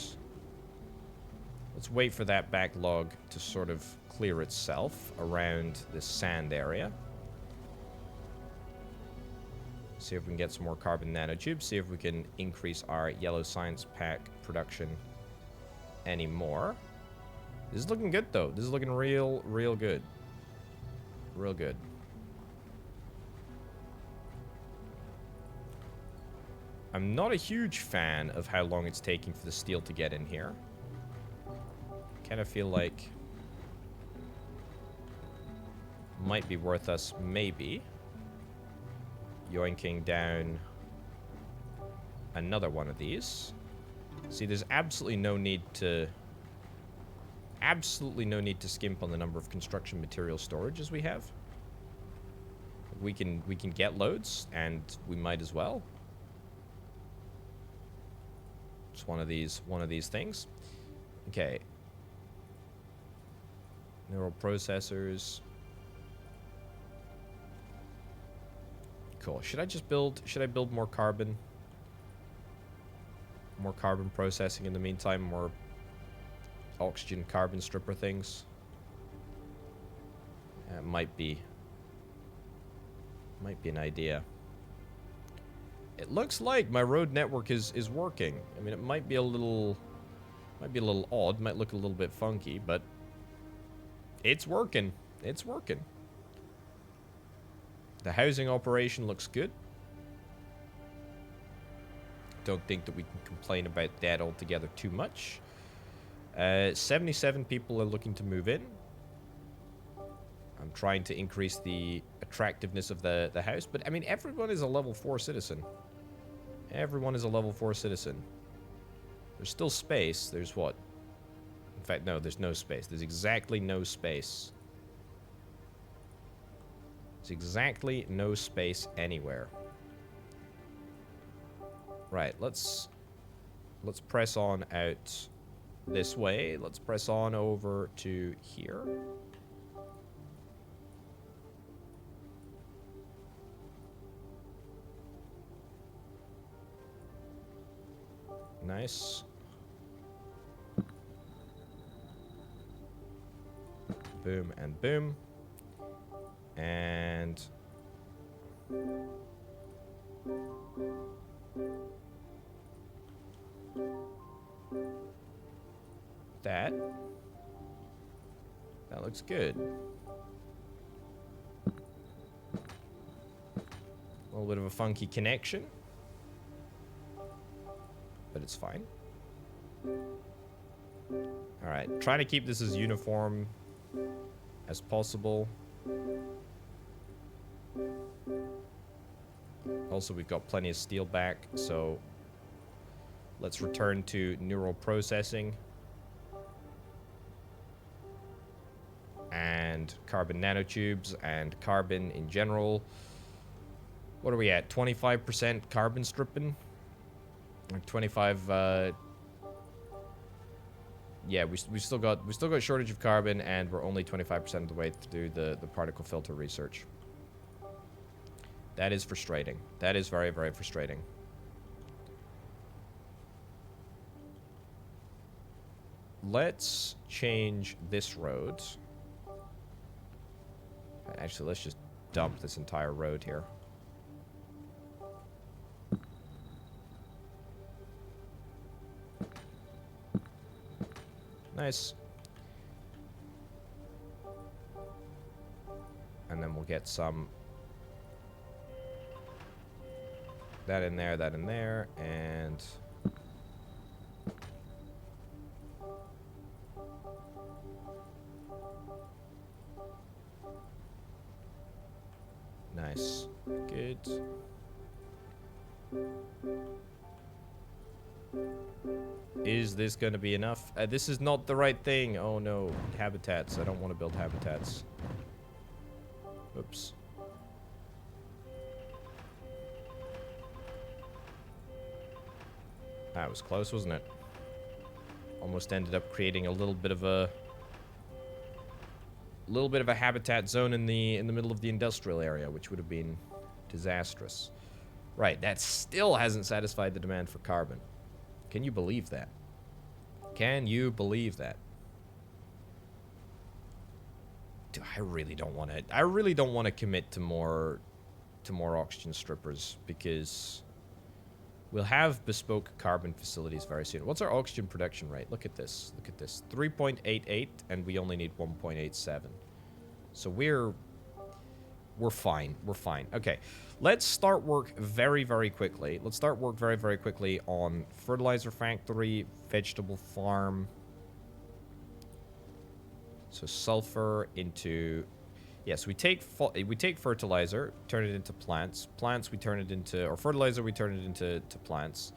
Let's wait for that backlog to sort of clear itself around this sand area. See if we can get some more carbon nanotubes. See if we can increase our yellow science pack production anymore. This is looking good, though. This is looking real good. Real good. I'm not a huge fan of how long it's taking for the steel to get in here. Kind of feel like might be worth us maybe yoinking down another one of these. See, there's absolutely no need to skimp on the number of construction material storages we have. We can get loads, and we might as well. It's one of these things. Okay. Neural processors. Cool. Should I build more carbon? More carbon processing in the meantime, more oxygen carbon stripper things. Might be an idea. It looks like my road network is working. I mean, it might be a little odd, might look a little bit funky, but it's working. It's working. The housing operation looks good. Don't think that we can complain about that altogether too much. 77 people are looking to move in. I'm trying to increase the attractiveness of the house, but I mean, everyone is a level 4 citizen. Everyone is a level 4 citizen. There's still space. There's what? In fact, no, there's no space. There's exactly no space. There's exactly no space anywhere. Right, let's press on out this way. Let's press on over to here. Nice. Boom and boom. And that looks good. A little bit of a funky connection, but it's fine. All right, trying to keep this as uniform as possible. Also, we've got plenty of steel back, so let's return to neural processing and carbon nanotubes and carbon in general. What are we at? 25% carbon stripping? Or 25 yeah, we still got shortage of carbon, and we're only 25% of the way through the particle filter research. That is frustrating. That is very, very frustrating. Let's change this road. Actually, let's just dump this entire road here. Nice. And then we'll get some that in there, and nice. Good. Is this going to be enough? This is not the right thing. Oh no. Habitats. I don't want to build habitats. Oops. That was close, wasn't it? Almost ended up creating a little bit of a habitat zone in the middle of the industrial area, which would have been disastrous. Right, that still hasn't satisfied the demand for carbon. Can you believe that? Can you believe that? Dude, I really don't want to commit to more oxygen strippers, because we'll have bespoke carbon facilities very soon. What's our oxygen production rate? Look at this. Look at this. 3.88, and we only need 1.87. So we're fine. We're fine. Okay. Let's start work very, very quickly. Let's start work very, very quickly on fertilizer factory, vegetable farm. So sulfur into... Yes, we take fertilizer, turn it into plants. Plants, we turn it into... Or fertilizer, we turn it into plants.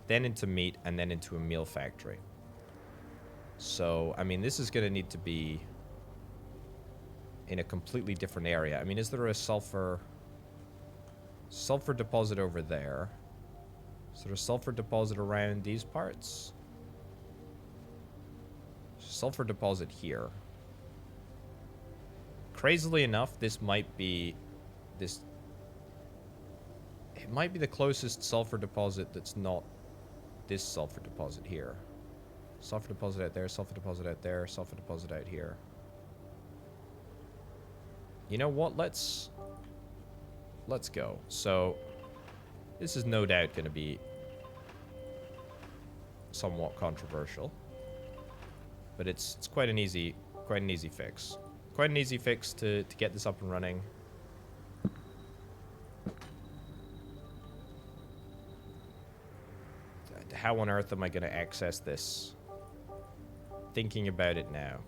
Then into meat, and then into a meal factory. So, I mean, this is going to need to be in a completely different area. I mean, is there a sulfur deposit over there? Is there a sulfur deposit around these parts? Sulfur deposit here. Crazily enough, this might be it might be the closest sulfur deposit that's not this sulfur deposit here. Sulfur deposit out there, sulfur deposit out there, sulfur deposit out here. You know what? Let's go. So this is no doubt going to be somewhat controversial, but it's quite an easy fix. Quite an easy fix to get this up and running. How on earth am I going to access this? Thinking about it now.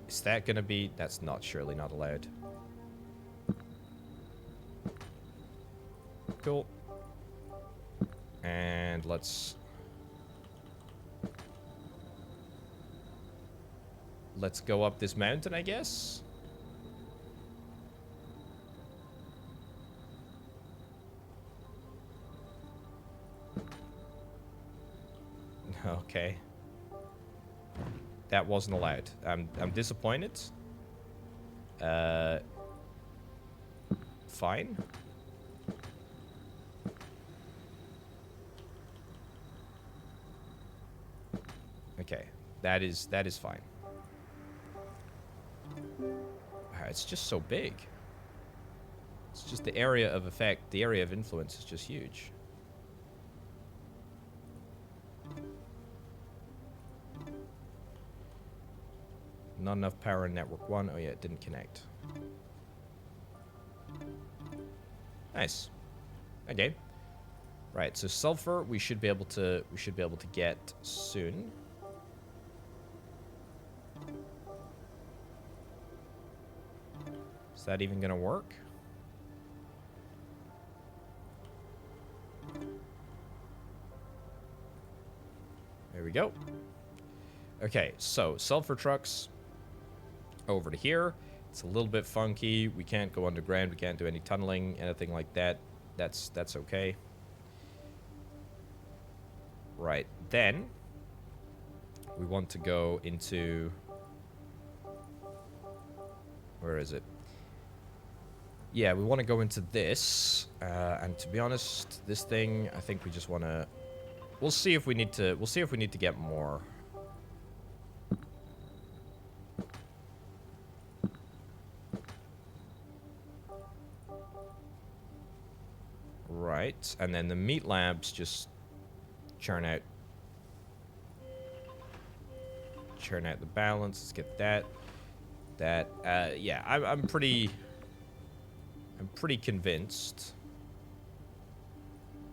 Is that going to be... That's surely not allowed. Cool. And let's go up this mountain, I guess. Okay. That wasn't allowed. I'm disappointed. Fine. Okay, that is fine. It's just so big. It's just the area of effect, the area of influence is just huge. Not enough power in network 1. Oh yeah, it didn't connect. Nice. Okay. Right, so sulfur we should be able to get soon. Is that even gonna work? There we go. Okay, so sulfur trucks over to here. It's a little bit funky. We can't go underground. We can't do any tunneling, anything like that. That's okay. Right, then we want to go into... Where is it? Yeah, we want to go into this, and to be honest, this thing, I think we just want to... We'll see if we need to get more. Right, and then the meat labs just churn out the balance. Let's get that. Yeah, I'm pretty convinced.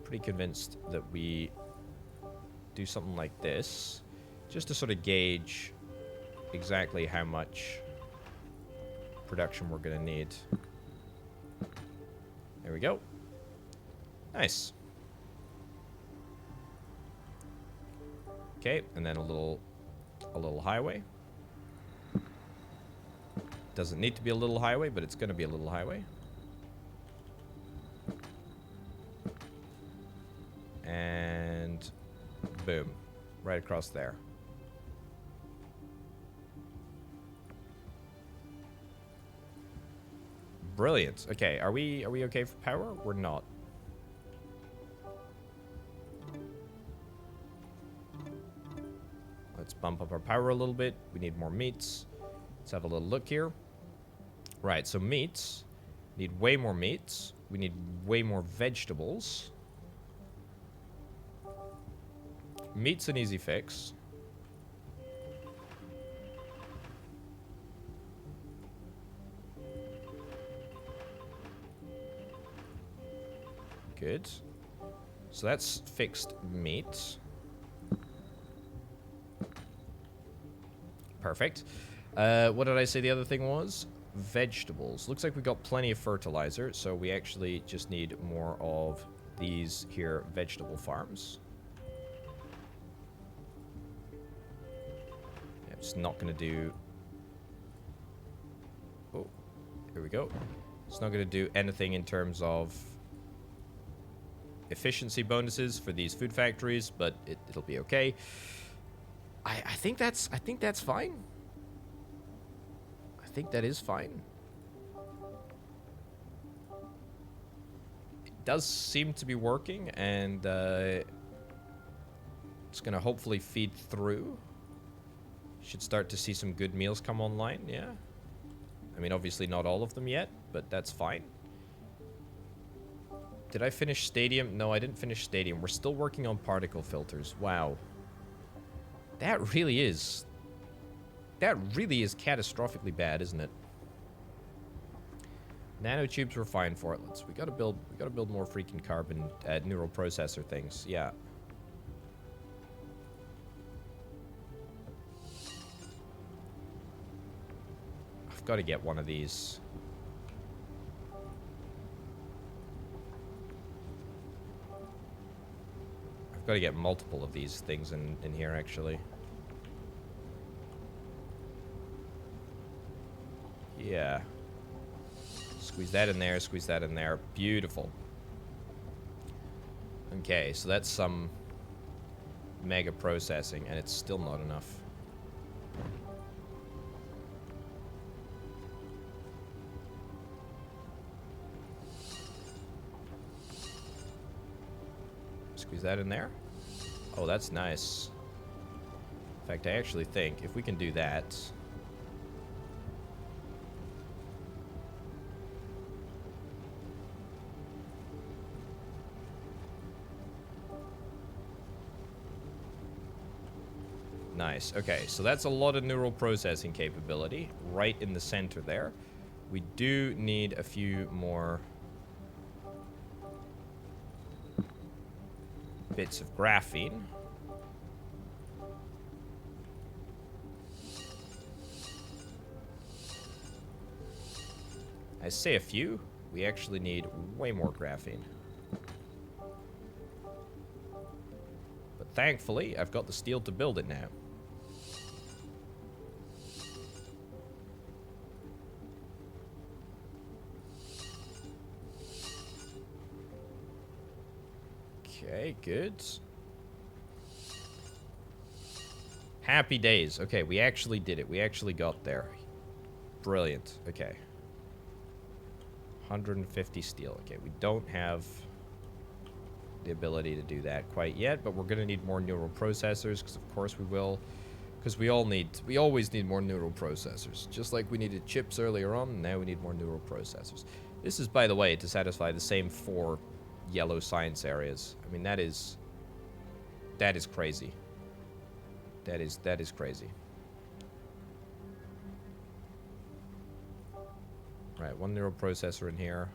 Pretty convinced that we do something like this, just to sort of gauge exactly how much production we're gonna need. There we go. Nice. Okay, and then a little highway. Doesn't need to be a little highway, but it's going to be a little highway. And boom. Right across there. Brilliant. Okay, are we okay for power? We're not. Let's bump up our power a little bit. We need more meats. Let's have a little look here. Right, so meats. Need way more meats. We need way more vegetables. Meat's an easy fix. Good. So that's fixed meat. Perfect. What did I say the other thing was? Vegetables. Looks like we got plenty of fertilizer, so we actually just need more of these here vegetable farms. Yeah, it's not going to do... Oh, here we go. It's not going to do anything in terms of efficiency bonuses for these food factories, but it'll be okay. I think that's fine. I think that is fine. It does seem to be working, and it's gonna hopefully feed through. Should start to see some good meals come online, yeah. I mean, obviously not all of them yet, but that's fine. Did I finish Stadium? No, I didn't finish Stadium. We're still working on particle filters. Wow. That really is catastrophically bad, isn't it? Nanotubes were fine for it. We gotta build more freaking carbon neural processor things. Yeah. I've got to get one of these. I've got to get multiple of these things in here, actually. Yeah. Squeeze that in there, squeeze that in there. Beautiful. Okay, so that's some mega processing, and it's still not enough. Squeeze that in there. Oh, that's nice. In fact, I actually think if we can do that... Nice. Okay, so that's a lot of neural processing capability right in the center there. We do need a few more bits of graphene. I say a few. We actually need way more graphene. But thankfully, I've got the steel to build it now. Okay, good. Happy days. Okay, we actually did it. We actually got there. Brilliant. Okay. 150 steel. Okay, we don't have the ability to do that quite yet, but we're going to need more neural processors, because of course we will. Because we always need more neural processors. Just like we needed chips earlier on, now we need more neural processors. This is, by the way, to satisfy the same 4 yellow science areas. I mean, that is crazy. That is crazy. Right, 1 neural processor in here.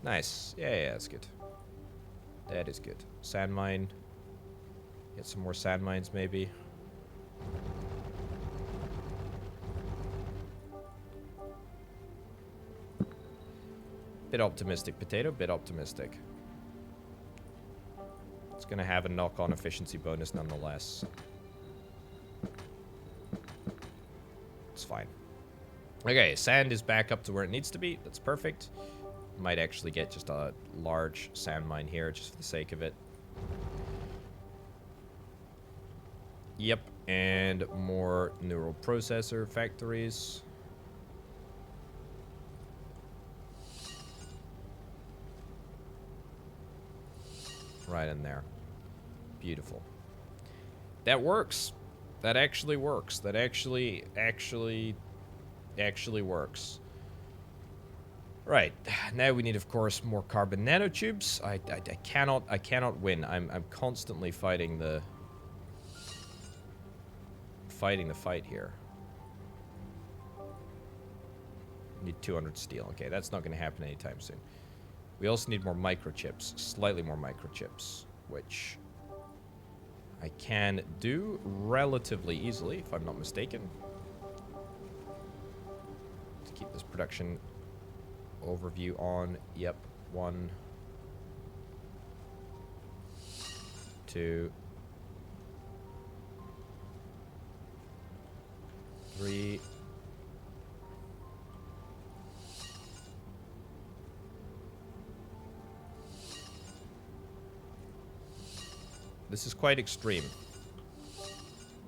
Nice. Yeah, that's good. That is good. Sand mine. Get some more sand mines, maybe. Bit optimistic, Potato. Bit optimistic. It's gonna have a knock-on efficiency bonus nonetheless. It's fine. Okay, sand is back up to where it needs to be. That's perfect. Might actually get just a large sand mine here, just for the sake of it. Yep, and more neural processor factories. Right in there. Beautiful. That works. That actually works. That actually works. Right. Now we need, of course, more carbon nanotubes. I cannot win. I'm constantly fighting the fight here. Need 200 steel. Okay, that's not going to happen anytime soon. We also need more microchips, slightly more microchips, which I can do relatively easily, if I'm not mistaken. To keep this production overview on. Yep, 1, 2, 3. This is quite extreme.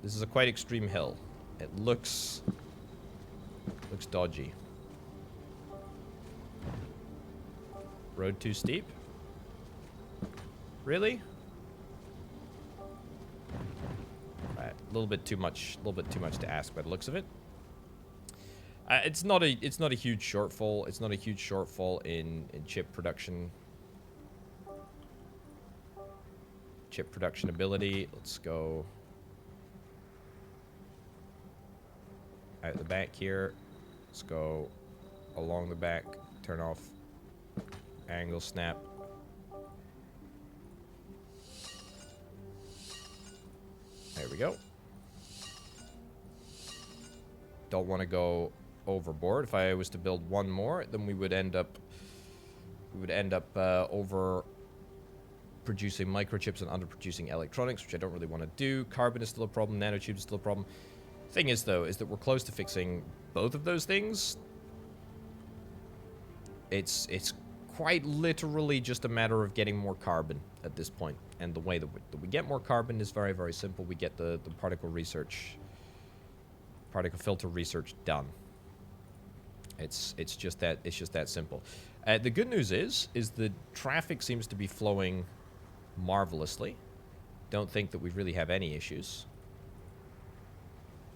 This is a quite extreme hill. It looks dodgy. Road too steep? Really? Right, a little bit too much to ask by the looks of it. It's not a huge shortfall. It's not a huge shortfall in chip production. Chip production ability. Let's go out the back here. Let's go along the back. Turn off angle snap. There we go. Don't want to go overboard. If I was to build one more, then we would end up over producing microchips and underproducing electronics, which I don't really want to do. Carbon is still a problem. Nanotubes is still a problem. Thing is, though, is that we're close to fixing both of those things. It's quite literally just a matter of getting more carbon at this point. And the way that we get more carbon is very, very simple. We get the particle filter research done. It's just that simple. The good news is the traffic seems to be flowing marvelously. Don't think that we really have any issues.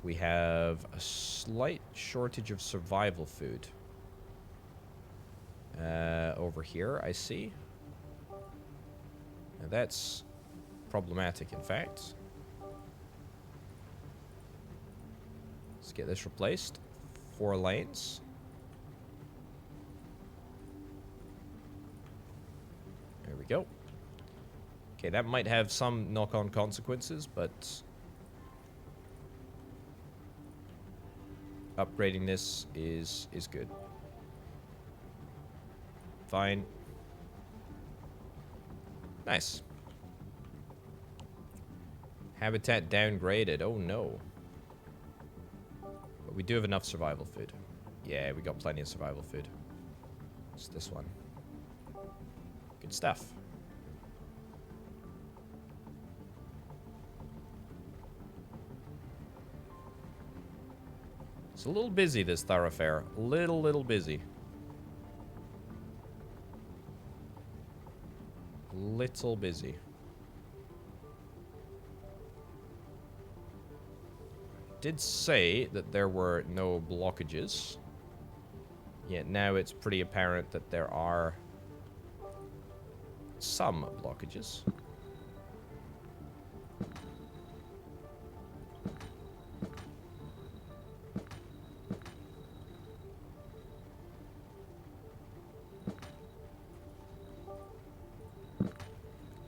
We have a slight shortage of survival food over here, I see. Now that's problematic, in fact. Let's get this replaced. 4 lanes. There we go. Okay, that might have some knock-on consequences, but upgrading this is good. Fine. Nice. Habitat downgraded. Oh no. But we do have enough survival food. Yeah, we got plenty of survival food. It's this one. Good stuff. It's a little busy, this thoroughfare. Little busy. Little busy. Did say that there were no blockages. Yet now it's pretty apparent that there are some blockages.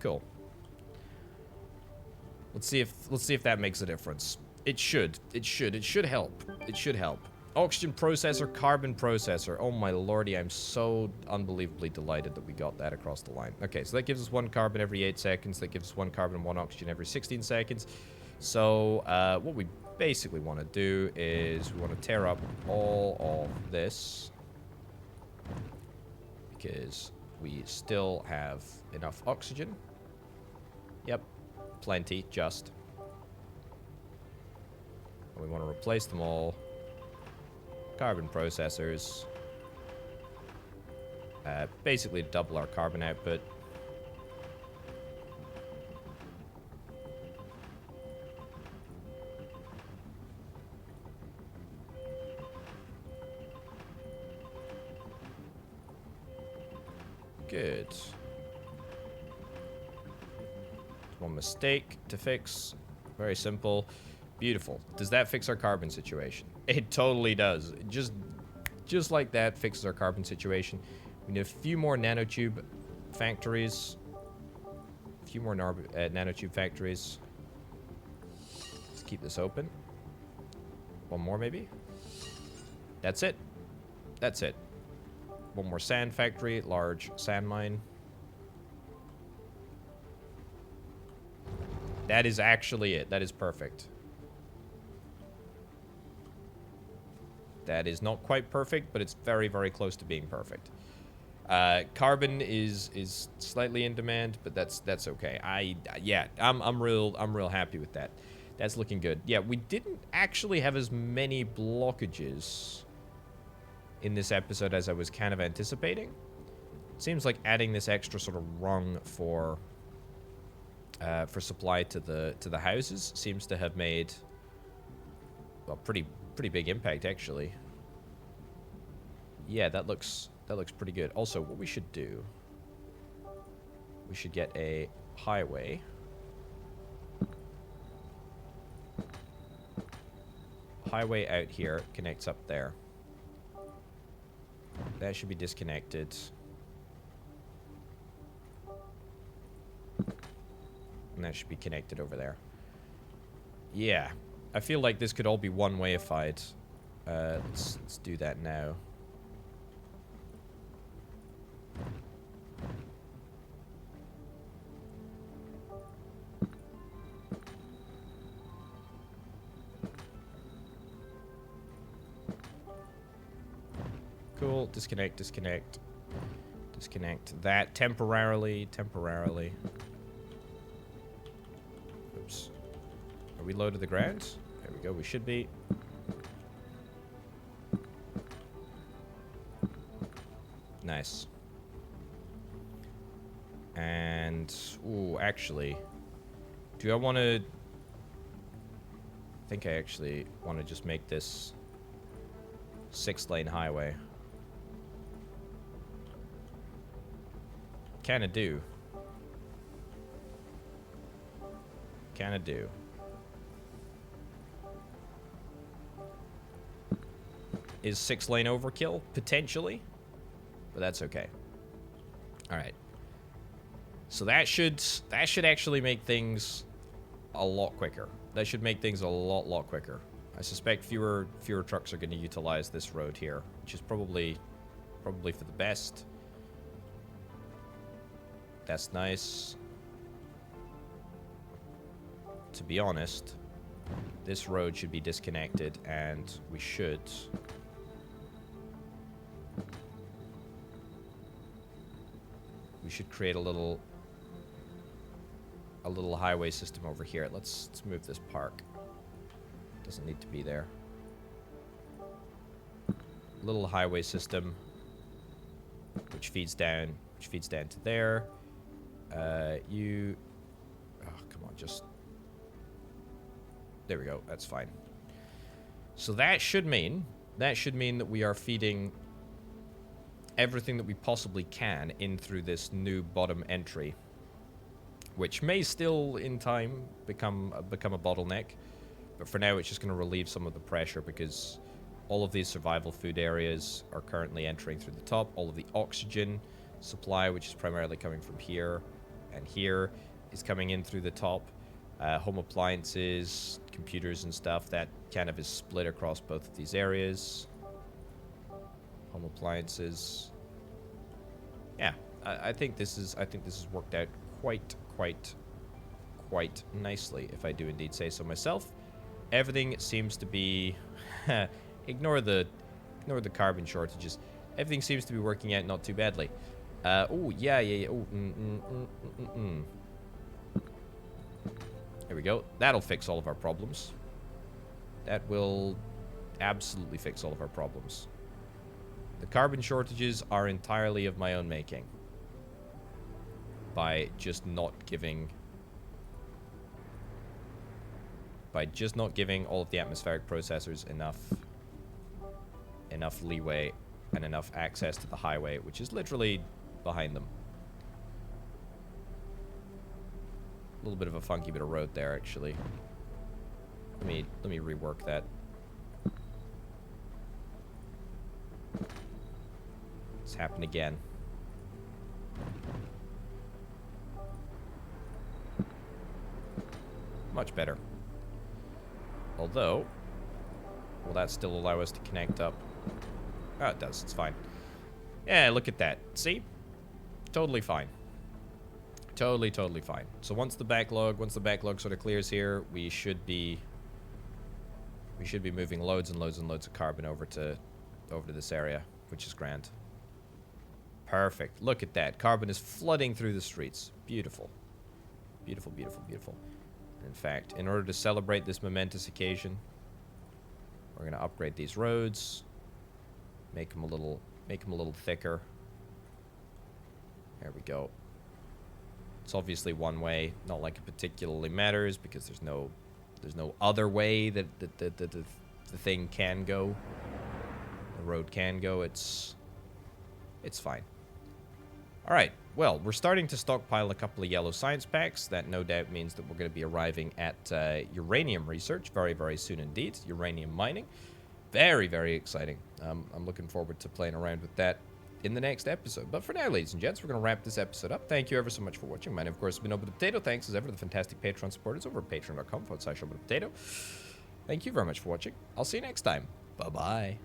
Cool. Let's see if that makes a difference. It should help. It should help. Oxygen processor, carbon processor. Oh my lordy, I'm so unbelievably delighted that we got that across the line. Okay, so that gives us 1 carbon every 8 seconds. That gives us 1 carbon and 1 oxygen every 16 seconds. So, what we basically want to do is we want to tear up all of this because we still have enough oxygen. Yep, plenty, just. And we want to replace them all. Carbon processors. Basically double our carbon output. Good. One mistake to fix. Very simple. Beautiful. Does that fix our carbon situation? It totally does. Just like that fixes our carbon situation. We need a few more nanotube factories. A few more nanotube factories. Let's keep this open. One more, maybe? That's it. That's it. One more sand factory, large sand mine. That is actually it. That is perfect. That is not quite perfect, but it's very, very close to being perfect. Carbon is slightly in demand, but that's okay. I'm real happy with that. That's looking good. Yeah, we didn't actually have as many blockages in this episode as I was kind of anticipating. It seems like adding this extra sort of rung for supply to the houses seems to have made, well, pretty big impact actually. Yeah, that looks pretty good. Also, what we should do, we should get a highway. Highway out here connects up there. That should be disconnected. And that should be connected over there. Yeah. I feel like this could all be one-wayified. Let's do that now. Cool. Disconnect, disconnect. Disconnect that temporarily. Oops. Are we low to the ground? There we go. We should be. Nice. And, ooh, actually, do I want to... I think I actually want to just make this 6-lane highway. Kinda do. Kinda do. Is 6-lane overkill? Potentially. But that's okay. Alright. So that should actually make things a lot quicker. That should make things a lot quicker. I suspect fewer trucks are going to utilize this road here, which is probably for the best. That's nice. To be honest, this road should be disconnected, and we should create a little highway system over here. Let's move this park. Doesn't need to be there. Little highway system which feeds down to there. Oh, come on, just... There we go, that's fine. So that should mean that we are feeding everything that we possibly can in through this new bottom entry, which may still, in time, become a bottleneck. But for now, it's just going to relieve some of the pressure because all of these survival food areas are currently entering through the top. All of the oxygen supply, which is primarily coming from here and here, is coming in through the top. Home appliances, computers and stuff, that kind of is split across both of these areas. Home appliances. Yeah, I think this is worked out quite nicely, if I do indeed say so myself. everything seems to be... ignore the carbon shortages. Everything seems to be working out not too badly. Oh, yeah. Oh, There we go. That'll fix all of our problems. That will absolutely fix all of our problems. The carbon shortages are entirely of my own making. By just not giving all of the atmospheric processors enough leeway and enough access to the highway, which is literally behind them. A little bit of a funky bit of road there, actually. Let me rework that. It's happened again. Much better. Although, will that still allow us to connect up? Oh, it does. It's fine. Yeah, look at that. See? Totally fine. Totally fine. So once the backlog sort of clears here, we should be moving loads and loads and loads of carbon over to this area, which is grand. Perfect. Look at that. Carbon is flooding through the streets. Beautiful. Beautiful, beautiful, beautiful. In fact, in order to celebrate this momentous occasion, we're going to upgrade these roads, make them a little thicker. There we go. It's obviously one way, not like it particularly matters because there's no other way that the thing can go. The road can go. It's fine. All right. Well, we're starting to stockpile a couple of yellow science packs. That no doubt means that we're going to be arriving at uranium research very, very soon indeed. Uranium mining. Very, very exciting. I'm looking forward to playing around with that in the next episode. But for now, ladies and gents, we're going to wrap this episode up. Thank you ever so much for watching. My name, of course, has been Open Potato. Thanks as ever to the fantastic Patreon supporters over at patreon.com/OpenPotato. Thank you very much for watching. I'll see you next time. Bye-bye.